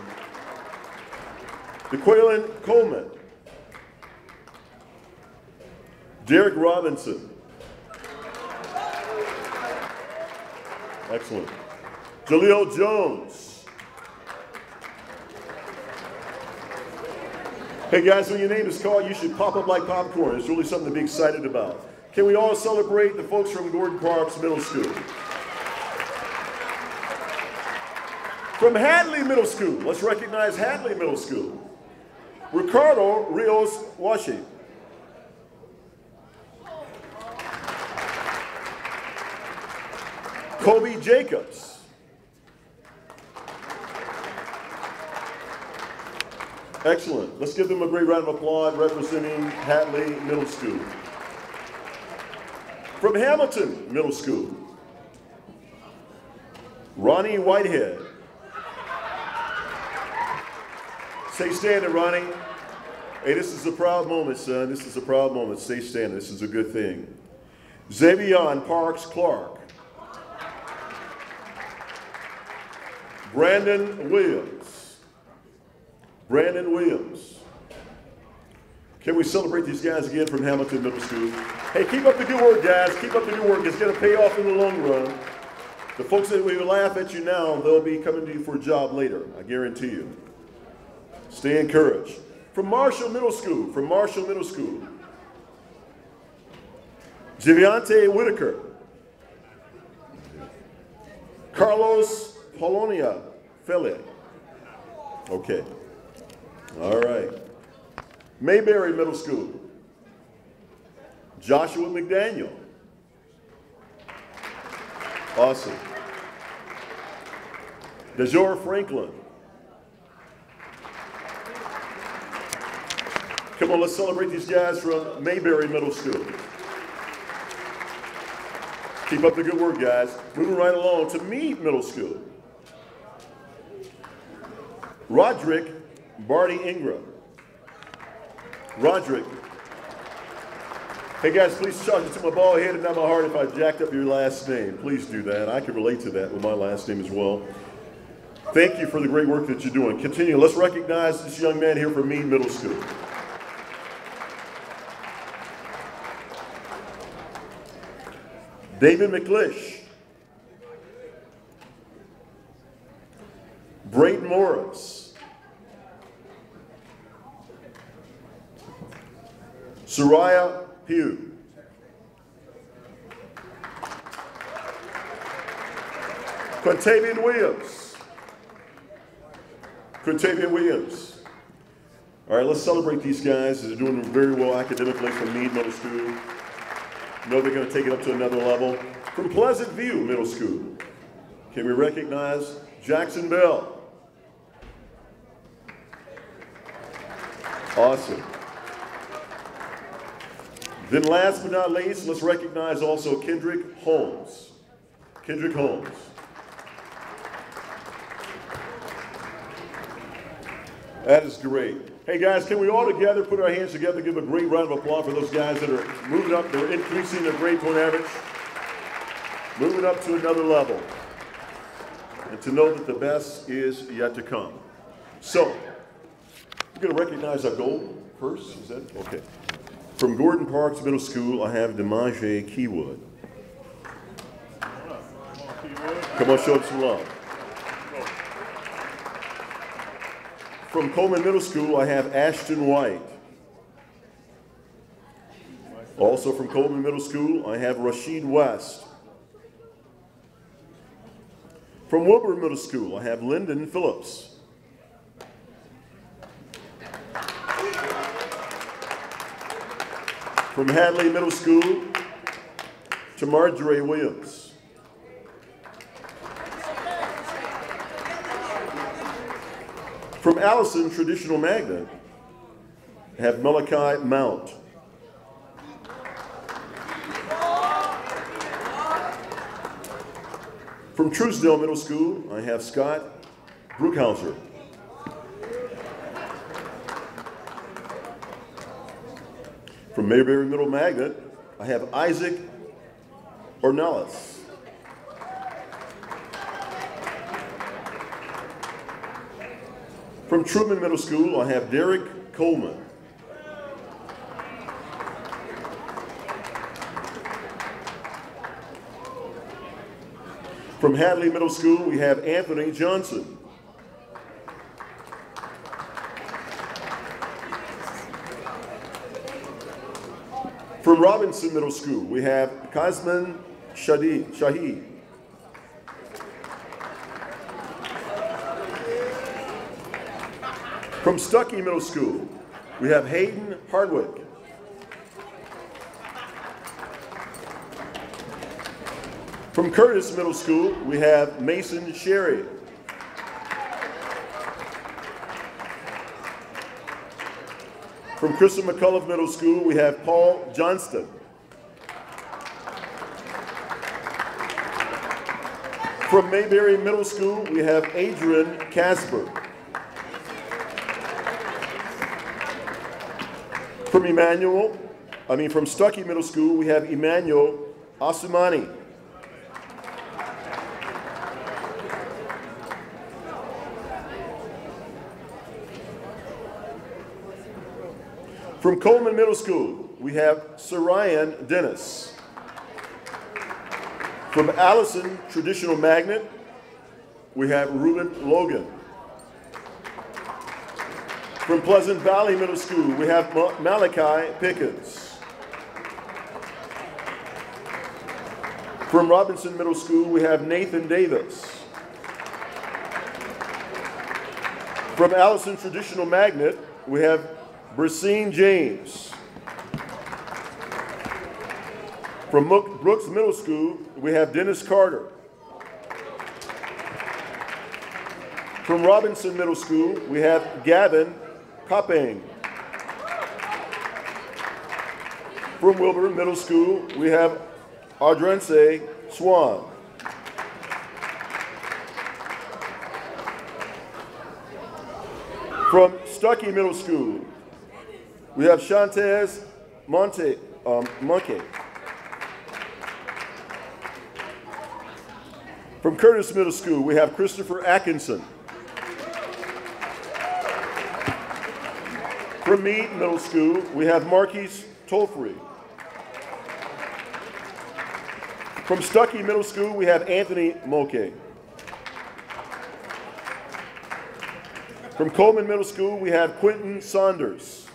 DeQuaylen Coleman. Derek Robinson. Excellent. Jaleel Jones. Hey guys, when your name is called, you should pop up like popcorn. It's really something to be excited about. Can we all celebrate the folks from Gordon Parks Middle School? From Hadley Middle School, let's recognize Hadley Middle School. Ricardo Rios Washi. Kobe Jacobs. Excellent. Let's give them a great round of applause representing Hadley Middle School. From Hamilton Middle School, Ronnie Whitehead. Stay standing, Ronnie. Hey, this is a proud moment, son. This is a proud moment. Stay standing. This is a good thing. Xavier Parks Clark. Brandon Williams. Brandon Williams. Can we celebrate these guys again from Hamilton Middle School? Hey, keep up the good work, guys. Keep up the good work. It's going to pay off in the long run. The folks that we laugh at you now, they'll be coming to you for a job later. I guarantee you. Stay encouraged. From Marshall Middle School, Giviante Whitaker. Carlos Polonia Fele. Okay. All right. Mayberry Middle School, Joshua McDaniel. Awesome. DeJour Franklin. Come on, let's celebrate these guys from Mayberry Middle School. Keep up the good work, guys. Moving right along to Meade Middle School. Roderick Barty Ingram. Roderick. Hey guys, please charge it to my bald head and not my heart if I jacked up your last name. Please do that. I can relate to that with my last name as well. Thank you for the great work that you're doing. Continue. Let's recognize this young man here from Meade Middle School. David McLish. Brayden Morris. Soraya Pugh. Quintavian Williams. Quintavian Williams. All right, let's celebrate these guys. They're doing very well academically from Meade Middle School. You know they're going to take it up to another level. From Pleasant View Middle School, can we recognize Jackson Bell? Awesome. Then last but not least, let's recognize also Kendrick Holmes. Kendrick Holmes. That is great. Hey guys, can we all together put our hands together, give a great round of applause for those guys that are moving up, they're increasing their grade point average, moving up to another level. And to know that the best is yet to come. So, we're going to recognize our gold first, is that? Okay. From Gordon Parks Middle School, I have Demaje Keywood. Come on, show up some love. From Coleman Middle School, I have Ashton White. Also from Coleman Middle School, I have Rashid West. From Wilbur Middle School, I have Lyndon Phillips. From Hadley Middle School, to Marjorie Williams. From Allison Traditional Magnet, I have Malachi Mount. From Truesdale Middle School, I have Scott Bruckhauser. From Mayberry Middle Magnet, I have Isaac Ornelas. From Truman Middle School, I have Derek Coleman. From Hadley Middle School, we have Anthony Johnson. From Robinson Middle School, we have Kazman Shahid. From Stuckey Middle School, we have Hayden Hardwick. From Curtis Middle School, we have Mason Sherry. From Crystal McCullough Middle School, we have Paul Johnston. From Mayberry Middle School, we have Adrian Casper. From Stuckey Middle School, we have Emmanuel Asumani. From Coleman Middle School, we have Sarayan Dennis. From Allison Traditional Magnet, we have Ruben Logan. From Pleasant Valley Middle School, we have Malachi Pickens. From Robinson Middle School, we have Nathan Davis. From Allison Traditional Magnet, we have Bracine James. From Brooks Middle School, we have Dennis Carter. From Robinson Middle School, we have Gavin Copping. From Wilbur Middle School, we have Audrence Swan. From Stuckey Middle School, we have Shantez Monte. From Curtis Middle School, we have Christopher Atkinson. From Meade Middle School, we have Marquis Tolfrey. From Stuckey Middle School, we have Anthony Moke. From Coleman Middle School, we have Quentin Saunders.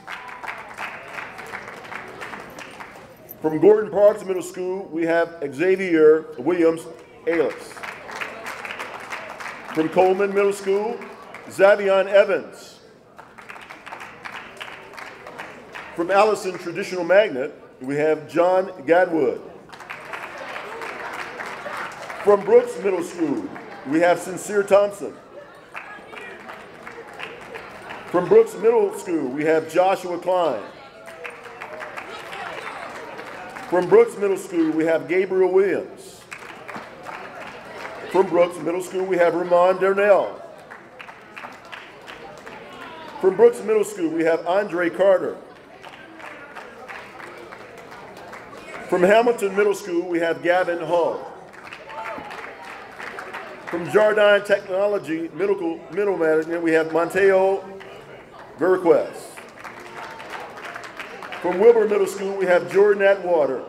From Gordon Parks Middle School, we have Xavier Williams Ailes. From Coleman Middle School, Zavion Evans. From Allison Traditional Magnet, we have John Gadwood. From Brooks Middle School, we have Sincere Thompson. From Brooks Middle School, we have Joshua Klein. From Brooks Middle School, we have Gabriel Williams. From Brooks Middle School, we have Ramon Darnell. From Brooks Middle School, we have Andre Carter. From Hamilton Middle School, we have Gavin Hall. From Jardine Technology Middle Management, we have Monteo Verquez. From Wilbur Middle School, we have Jordan Atwater.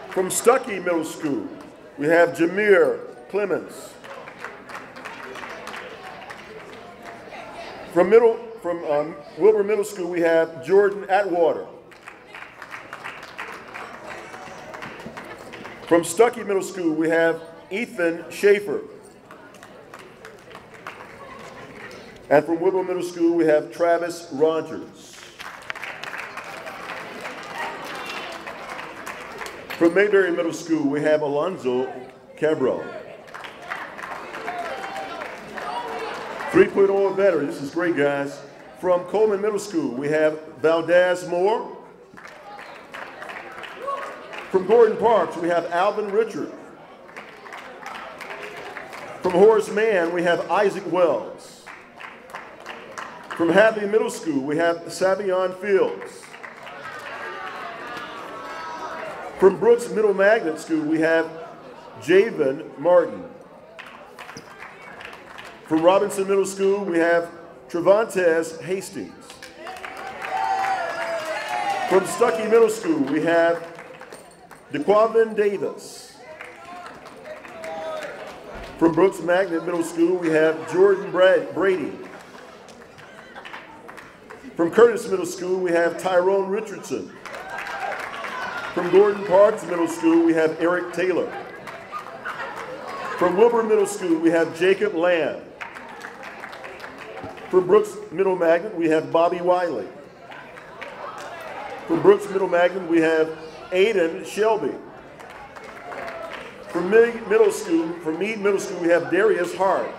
From Stuckey Middle School, we have Jameer Clemens. From Wilbur Middle School, we have Jordan Atwater. From Stuckey Middle School, we have Ethan Schaefer. And from Wilbur Middle School, we have Travis Rogers. From Mayberry Middle School, we have Alonzo Cabral. 3.0 or better, this is great, guys. From Coleman Middle School, we have Valdez Moore. From Gordon Parks, we have Alvin Richard. From Horace Mann, we have Isaac Wells. From Hadley Middle School, we have Savion Fields. From Brooks Middle Magnet School, we have Javen Martin. From Robinson Middle School, we have Trevantes Hastings. From Stuckey Middle School, we have DeQuavin Davis. From Brooks Magnet Middle School, we have Jordan Brady. From Curtis Middle School, we have Tyrone Richardson. From Gordon Parks Middle School, we have Eric Taylor. From Wilbur Middle School, we have Jacob Lamb. From Brooks Middle Magnet, we have Bobby Wiley. From Brooks Middle Magnet, we have Aiden Shelby. From Meade Middle School, we have Darius Hart.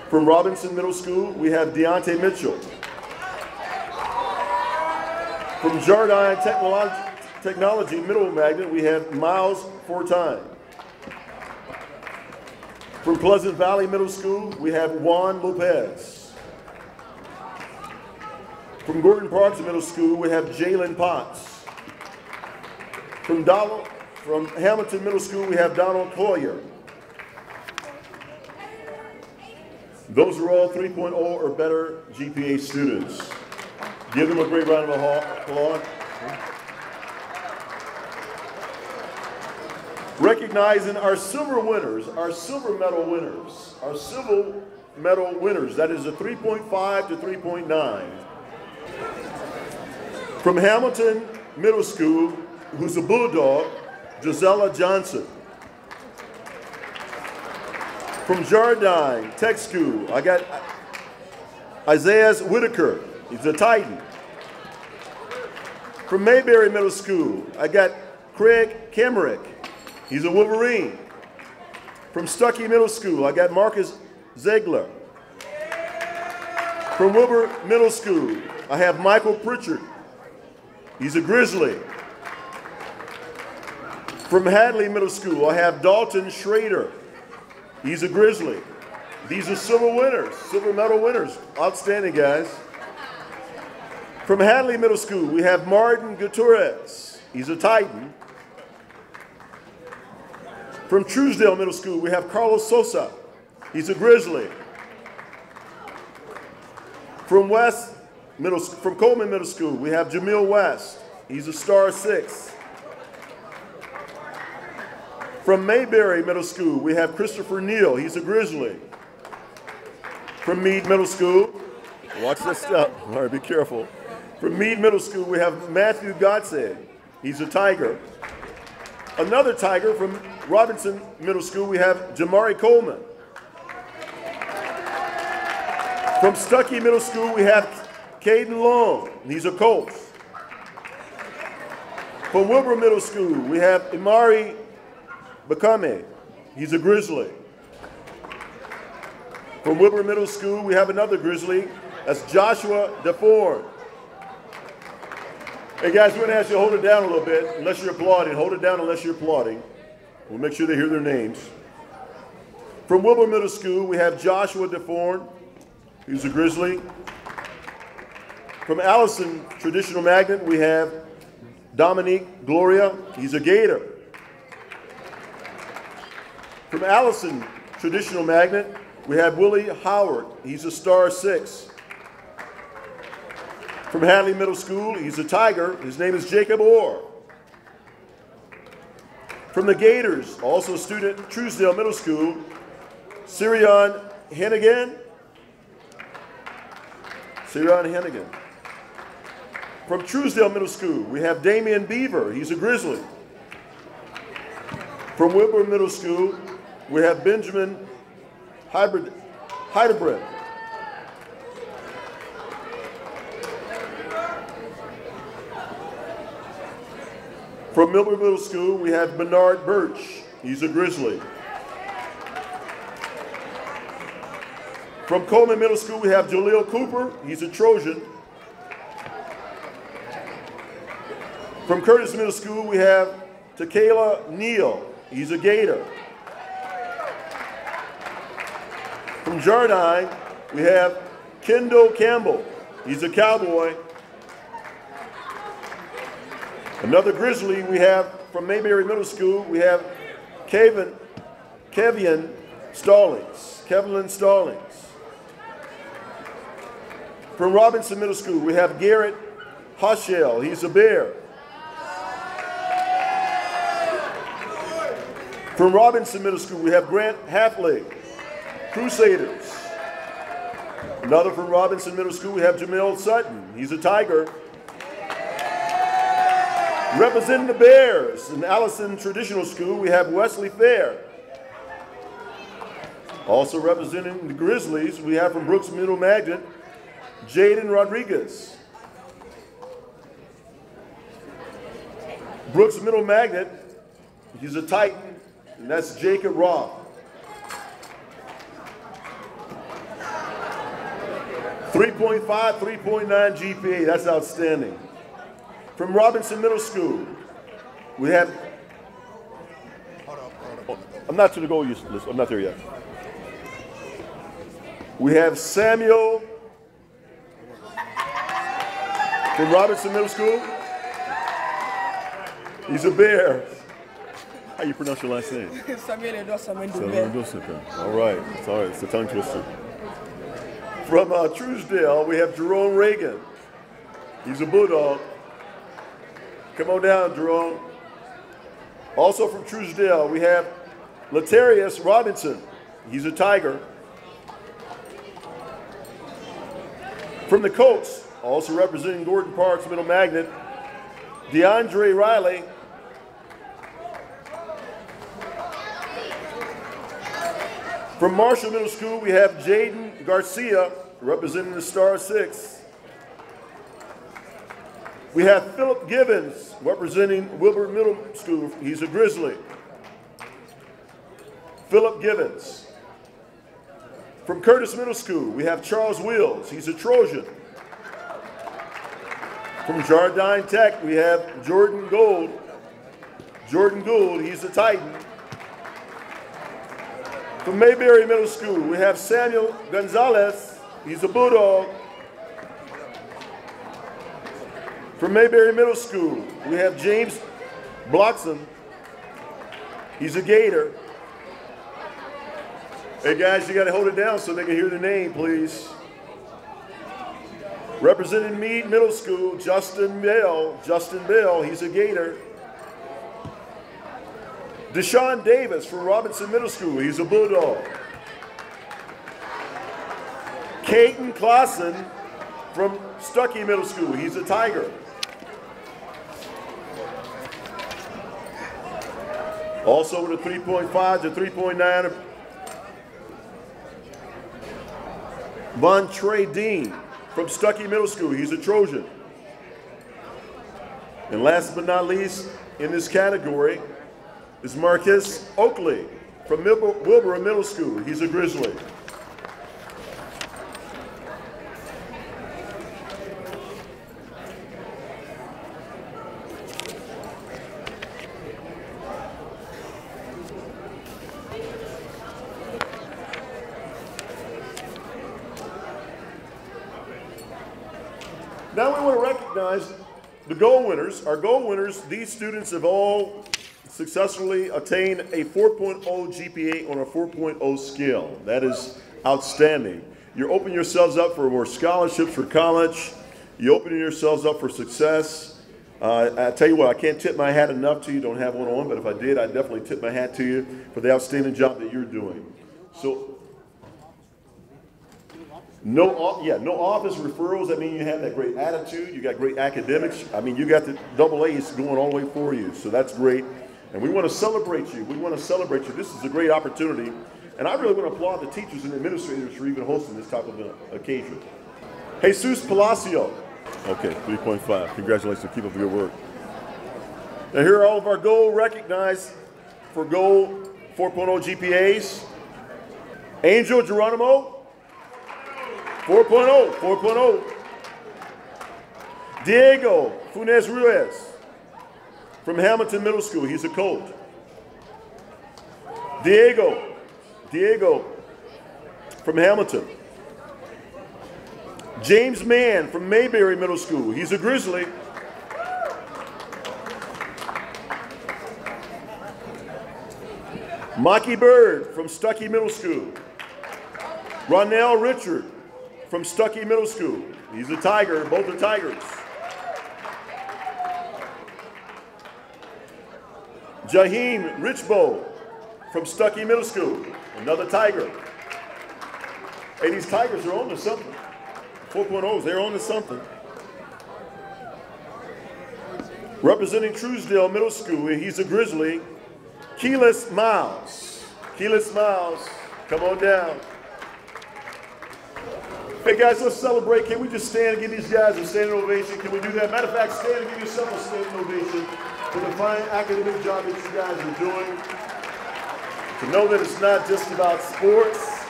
From Robinson Middle School, we have Deontay Mitchell. From Jardine Technology Middle Magnet, we have Miles Fortine. From Pleasant Valley Middle School, we have Juan Lopez. From Gordon Parks Middle School, we have Jalen Potts. From Hamilton Middle School, we have Donald Collier. Those are all 3.0 or better GPA students. Give them a great round of applause. Recognizing our silver winners, our silver medal winners, that is a 3.5 to 3.9. From Hamilton Middle School, who's a Bulldog, Gisela Johnson. From Jardine Tech School, I got Isaiah Whitaker, he's a Titan. From Mayberry Middle School, I got Craig Kemerick, he's a Wolverine. From Stuckey Middle School, I got Marcus Ziegler. From Wilbur Middle School, I have Michael Pritchard, he's a Grizzly. From Hadley Middle School, I have Dalton Schrader, he's a Grizzly. These are silver winners, silver medal winners. Outstanding, guys. From Hadley Middle School, we have Martin Gutierrez, he's a Titan. From Truesdale Middle School, we have Carlos Sosa, he's a Grizzly. From Coleman Middle School, we have Jamil West, he's a star 6. From Mayberry Middle School, we have Christopher Neal, he's a Grizzly. From Meade Middle School, watch this stuff, all right, be careful. From Meade Middle School, we have Matthew Godsey, he's a Tiger. Another Tiger from Robinson Middle School, we have Jamari Coleman. From Stuckey Middle School, we have Caden Long, he's a Colt. From Wilbur Middle School, we have Imari Bakame, he's a Grizzly. From Wilbur Middle School, we have another Grizzly, that's Joshua DeFord. Hey guys, we're gonna ask you to hold it down a little bit, unless you're applauding. Hold it down unless you're applauding. We'll make sure they hear their names. From Wilbur Middle School, we have Joshua DeFord, he's a Grizzly. From Allison Traditional Magnet, we have Dominique Gloria, he's a Gator. From Allison Traditional Magnet, we have Willie Howard, he's a star 6. From Hadley Middle School, he's a Tiger, his name is Jacob Orr. From the Gators, also a student at Truesdale Middle School, Sirion Hennigan. From Truesdale Middle School, we have Damian Beaver, he's a Grizzly. From Wilbur Middle School, we have Benjamin Heidelberg. From Wilbur Middle School, we have Bernard Birch, he's a Grizzly. From Coleman Middle School, we have Jaleel Cooper, he's a Trojan. From Curtis Middle School, we have Takayla Neal, he's a Gator. From Jardine, we have Kendall Campbell, he's a Cowboy. Another Grizzly we have from Mayberry Middle School, we have Kevin Stallings. From Robinson Middle School, we have Garrett Hoshell, he's a Bear. From Robinson Middle School, we have Grant Halfley, Crusaders. Another from Robinson Middle School, we have Jamil Sutton, he's a Tiger. Representing the Bears in Allison Traditional School, we have Wesley Fair. Also representing the Grizzlies, we have from Brooks Middle Magnet, Jaden Rodriguez. Brooks Middle Magnet, he's a Titan, and that's Jacob Roth. .5, 3.9 GPA, that's outstanding. From Robinson Middle School, we have, I'm not to the goal list, I'm not there yet. We have Samuel from Robinson Middle School. He's a Bear. How you pronounce your last name? All right, it's all right, it's a tongue twister. From Truesdale, we have Jerome Reagan. He's a Bulldog. Come on down, Jerome. Also from Truesdale, we have Latarius Robinson. He's a Tiger. From the Colts, also representing Gordon Parks Middle Magnet, DeAndre Riley. From Marshall Middle School, we have Jaden Garcia, representing the Star Six. We have Philip Givens, representing Wilbur Middle School. He's a Grizzly. Philip Givens. From Curtis Middle School, we have Charles Wills. He's a Trojan. From Jardine Tech, we have Jordan Gould. Jordan Gould, he's a Titan. From Mayberry Middle School, we have Samuel Gonzalez. He's a Bulldog. From Mayberry Middle School, we have James Bloxham. He's a Gator. Hey guys, you got to hold it down so they can hear the name, please. Representing Meade Middle School, Justin Bell. Justin Bell, he's a Gator. Deshaun Davis from Robinson Middle School, he's a Bulldog. Caden Clausen from Stuckey Middle School, he's a Tiger. Also with a 3.5 to 3.9, Von Trey Dean from Stuckey Middle School, he's a Trojan. And last but not least in this category is Marcus Oakley from Wilbur Middle School, he's a Grizzly. Now we want to recognize the goal winners. Our goal winners, these students have all successfully attained a 4.0 GPA on a 4.0 scale. That is outstanding. You're opening yourselves up for more scholarships for college. You're opening yourselves up for success. I tell you what, I can't tip my hat enough to you. Don't have one on, but if I did, I'd definitely tip my hat to you for the outstanding job that you're doing. So, no office referrals. I mean, you have that great attitude. You got great academics. I mean, you got the double A's going all the way for you. So that's great. And we want to celebrate you. We want to celebrate you. This is a great opportunity. And I really want to applaud the teachers and administrators for even hosting this type of an occasion. Jesus Palacio. Okay, 3.5. Congratulations. Keep up the good work. Now here are all of our gold recognized for gold 4.0 GPAs. Angel Geronimo. 4.0. Diego Funes Ruiz from Hamilton Middle School. He's a Colt. Diego from Hamilton. James Mann from Mayberry Middle School. He's a Grizzly. Maki Bird from Stuckey Middle School. Ronell Richard from Stuckey Middle School. He's a Tiger. Both are Tigers. Jaheim Richbow from Stuckey Middle School. Another Tiger. Hey, these Tigers are on to something. 4.0s, they're on to something. Representing Truesdale Middle School, he's a Grizzly. Keyless Miles. Come Come on down. Hey guys, let's celebrate. Can we just stand and give these guys a standing ovation? Can we do that? Matter of fact, stand and give yourself a standing ovation for the fine academic job that you guys are doing. To know that it's not just about sports,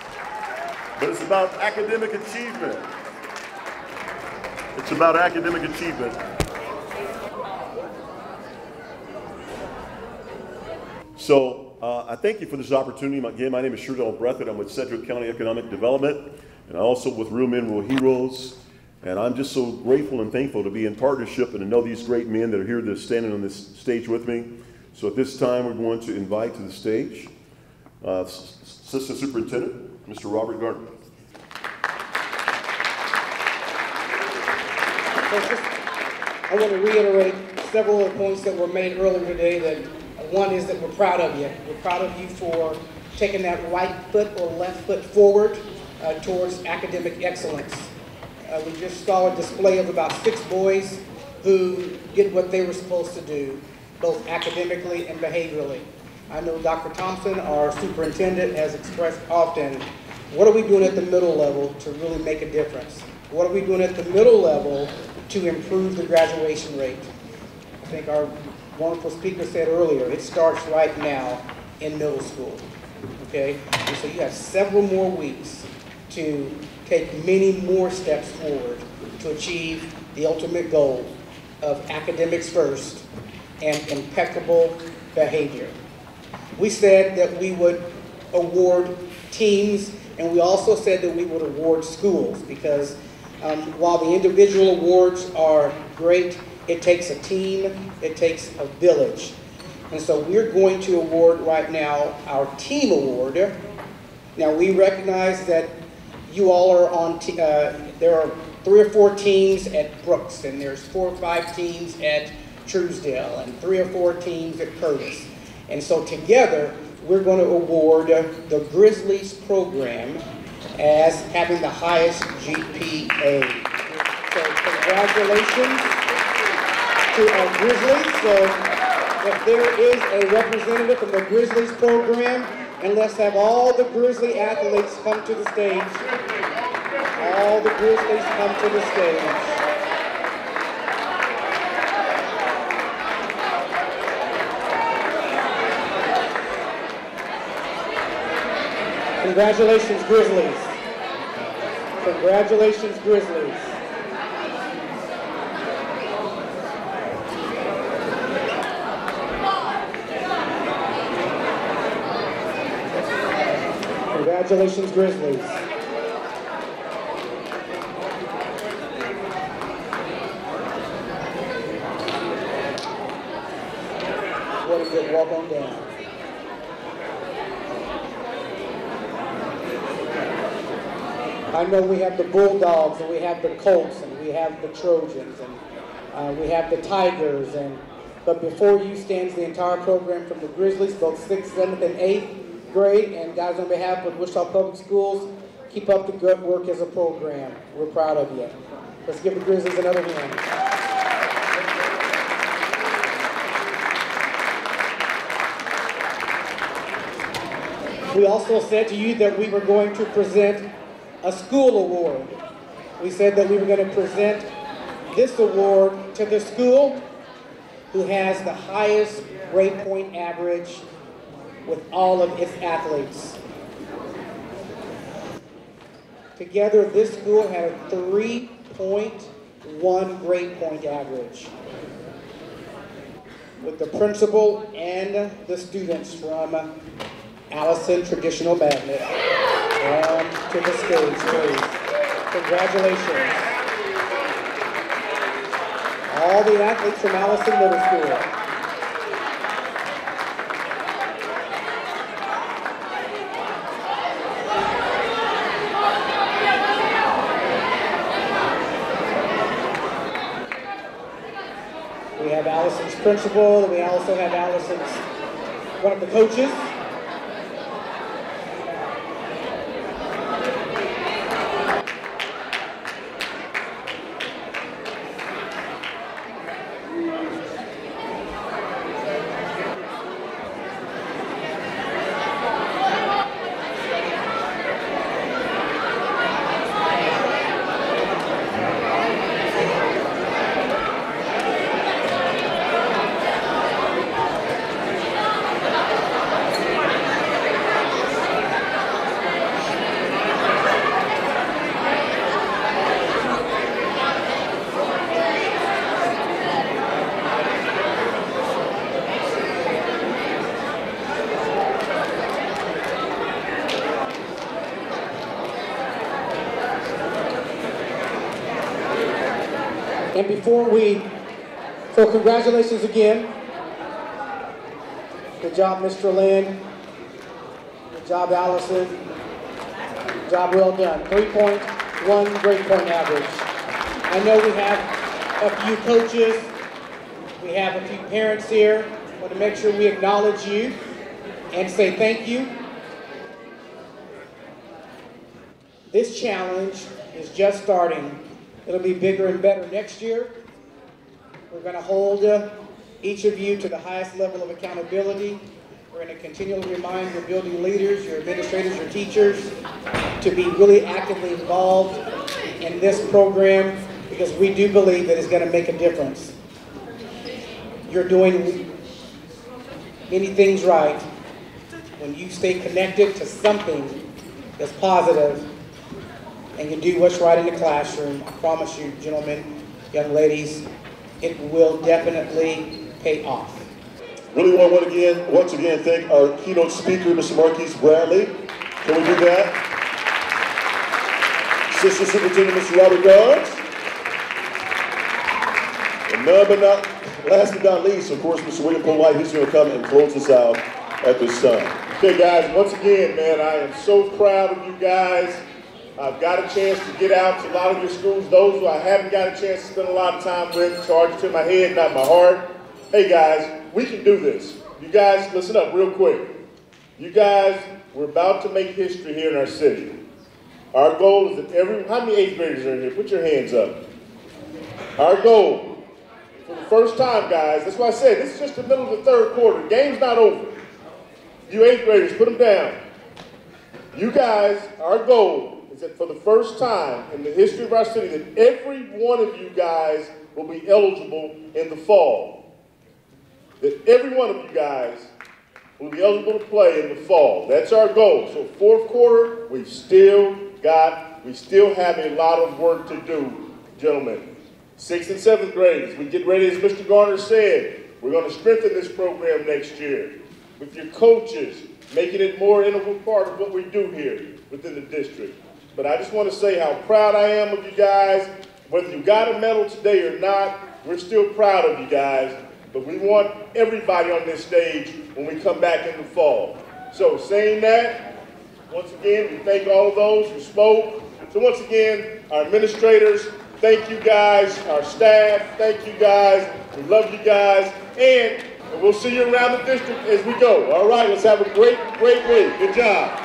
but it's about academic achievement. It's about academic achievement. So I thank you for this opportunity. Again, my name is Sherdell Breathitt. I'm with Central County Economic Development, and also with Real Men, Real Heroes. And I'm just so grateful and thankful to be in partnership and to know these great men that are here that's standing on this stage with me. So at this time, we're going to invite to the stage Assistant Superintendent, Mr. Robert Gardner. I want to reiterate several of the points that were made earlier today. That one is that we're proud of you. We're proud of you for taking that right foot or left foot forward towards academic excellence. We just saw a display of about 6 boys who did what they were supposed to do, both academically and behaviorally. I know Dr. Thompson, our superintendent, has expressed often, what are we doing at the middle level to really make a difference? What are we doing at the middle level to improve the graduation rate? I think our wonderful speaker said earlier, it starts right now in middle school, okay? And so you have several more weeks to take many more steps forward to achieve the ultimate goal of academics first and impeccable behavior. We said that we would award teams, and we also said that we would award schools, because while the individual awards are great, it takes a team, it takes a village. And so we're going to award right now our team award. Now we recognize that you all are on, there are 3 or 4 teams at Brooks, and there's 4 or 5 teams at Truesdale, and 3 or 4 teams at Curtis. And so together, we're going to award the Grizzlies program as having the highest GPA. So congratulations to our Grizzlies. So if there is a representative from the Grizzlies program, and let's have all the Grizzly athletes come to the stage. All the Grizzlies come to the stage. Congratulations, Grizzlies. Congratulations, Grizzlies. Congratulations, Grizzlies. What a good walk on down. I know we have the Bulldogs, and we have the Colts, and we have the Trojans, and we have the Tigers, but before you stands the entire program from the Grizzlies, both 6th, 7th, and 8th grade. And guys, on behalf of Wichita Public Schools, keep up the good work as a program. We're proud of you. Let's give the Grizzlies another hand. We also said to you that we were going to present a school award. We said that we were going to present this award to the school who has the highest grade point average with all of its athletes. Together, this school had a 3.1 grade point average, with the principal and the students from Allison Traditional Magnet to the stage, please. Congratulations. All the athletes from Allison Middle School. We have Allison's principal, and we also have Allison's, one of the coaches. And before so congratulations again. Good job, Mr. Lynn. Good job, Allison. Good job, well done. 3.1 grade point average. I know we have a few coaches. We have a few parents here. I want to make sure we acknowledge you and say thank you. This challenge is just starting. It'll be bigger and better next year. We're going to hold each of you to the highest level of accountability. We're going to continually remind your building leaders, your administrators, your teachers to be really actively involved in this program because we do believe that it's going to make a difference. You're doing many things right when you stay connected to something that's positive and you do what's right in the classroom. I promise you, gentlemen, young ladies, it will definitely pay off. Really want to once again thank our keynote speaker, Mr. Marquis Bradley. Can we do that? Assistant Superintendent, Mr. Robert Dodds. And last but not least, of course, Mr. William Polite, who's going to come and close us out at this time. Okay, guys, once again, man, I am so proud of you guys. I've got a chance to get out to a lot of your schools. Those who I haven't got a chance to spend a lot of time with, charged to my head, not my heart. Hey, guys, we can do this. You guys, listen up real quick. You guys, we're about to make history here in our city. Our goal is that how many 8th graders are in here? Put your hands up. Our goal, for the first time, guys, that's why I said this is just the middle of the 3rd quarter. Game's not over. You 8th graders, put them down. You guys, our goal is that for the first time in the history of our city, that every one of you guys will be eligible in the fall. That every one of you guys will be eligible to play in the fall. That's our goal. So 4th quarter, we still have a lot of work to do, gentlemen. 6th and 7th grades, we get ready, as Mr. Garner said, we're going to strengthen this program next year with your coaches, making it more integral part of what we do here within the district. But I just want to say how proud I am of you guys. Whether you got a medal today or not, we're still proud of you guys. But we want everybody on this stage when we come back in the fall. So saying that, once again, we thank all of those who spoke. So once again, our administrators, thank you guys. Our staff, thank you guys. We love you guys. And we'll see you around the district as we go. All right, let's have a great week. Good job.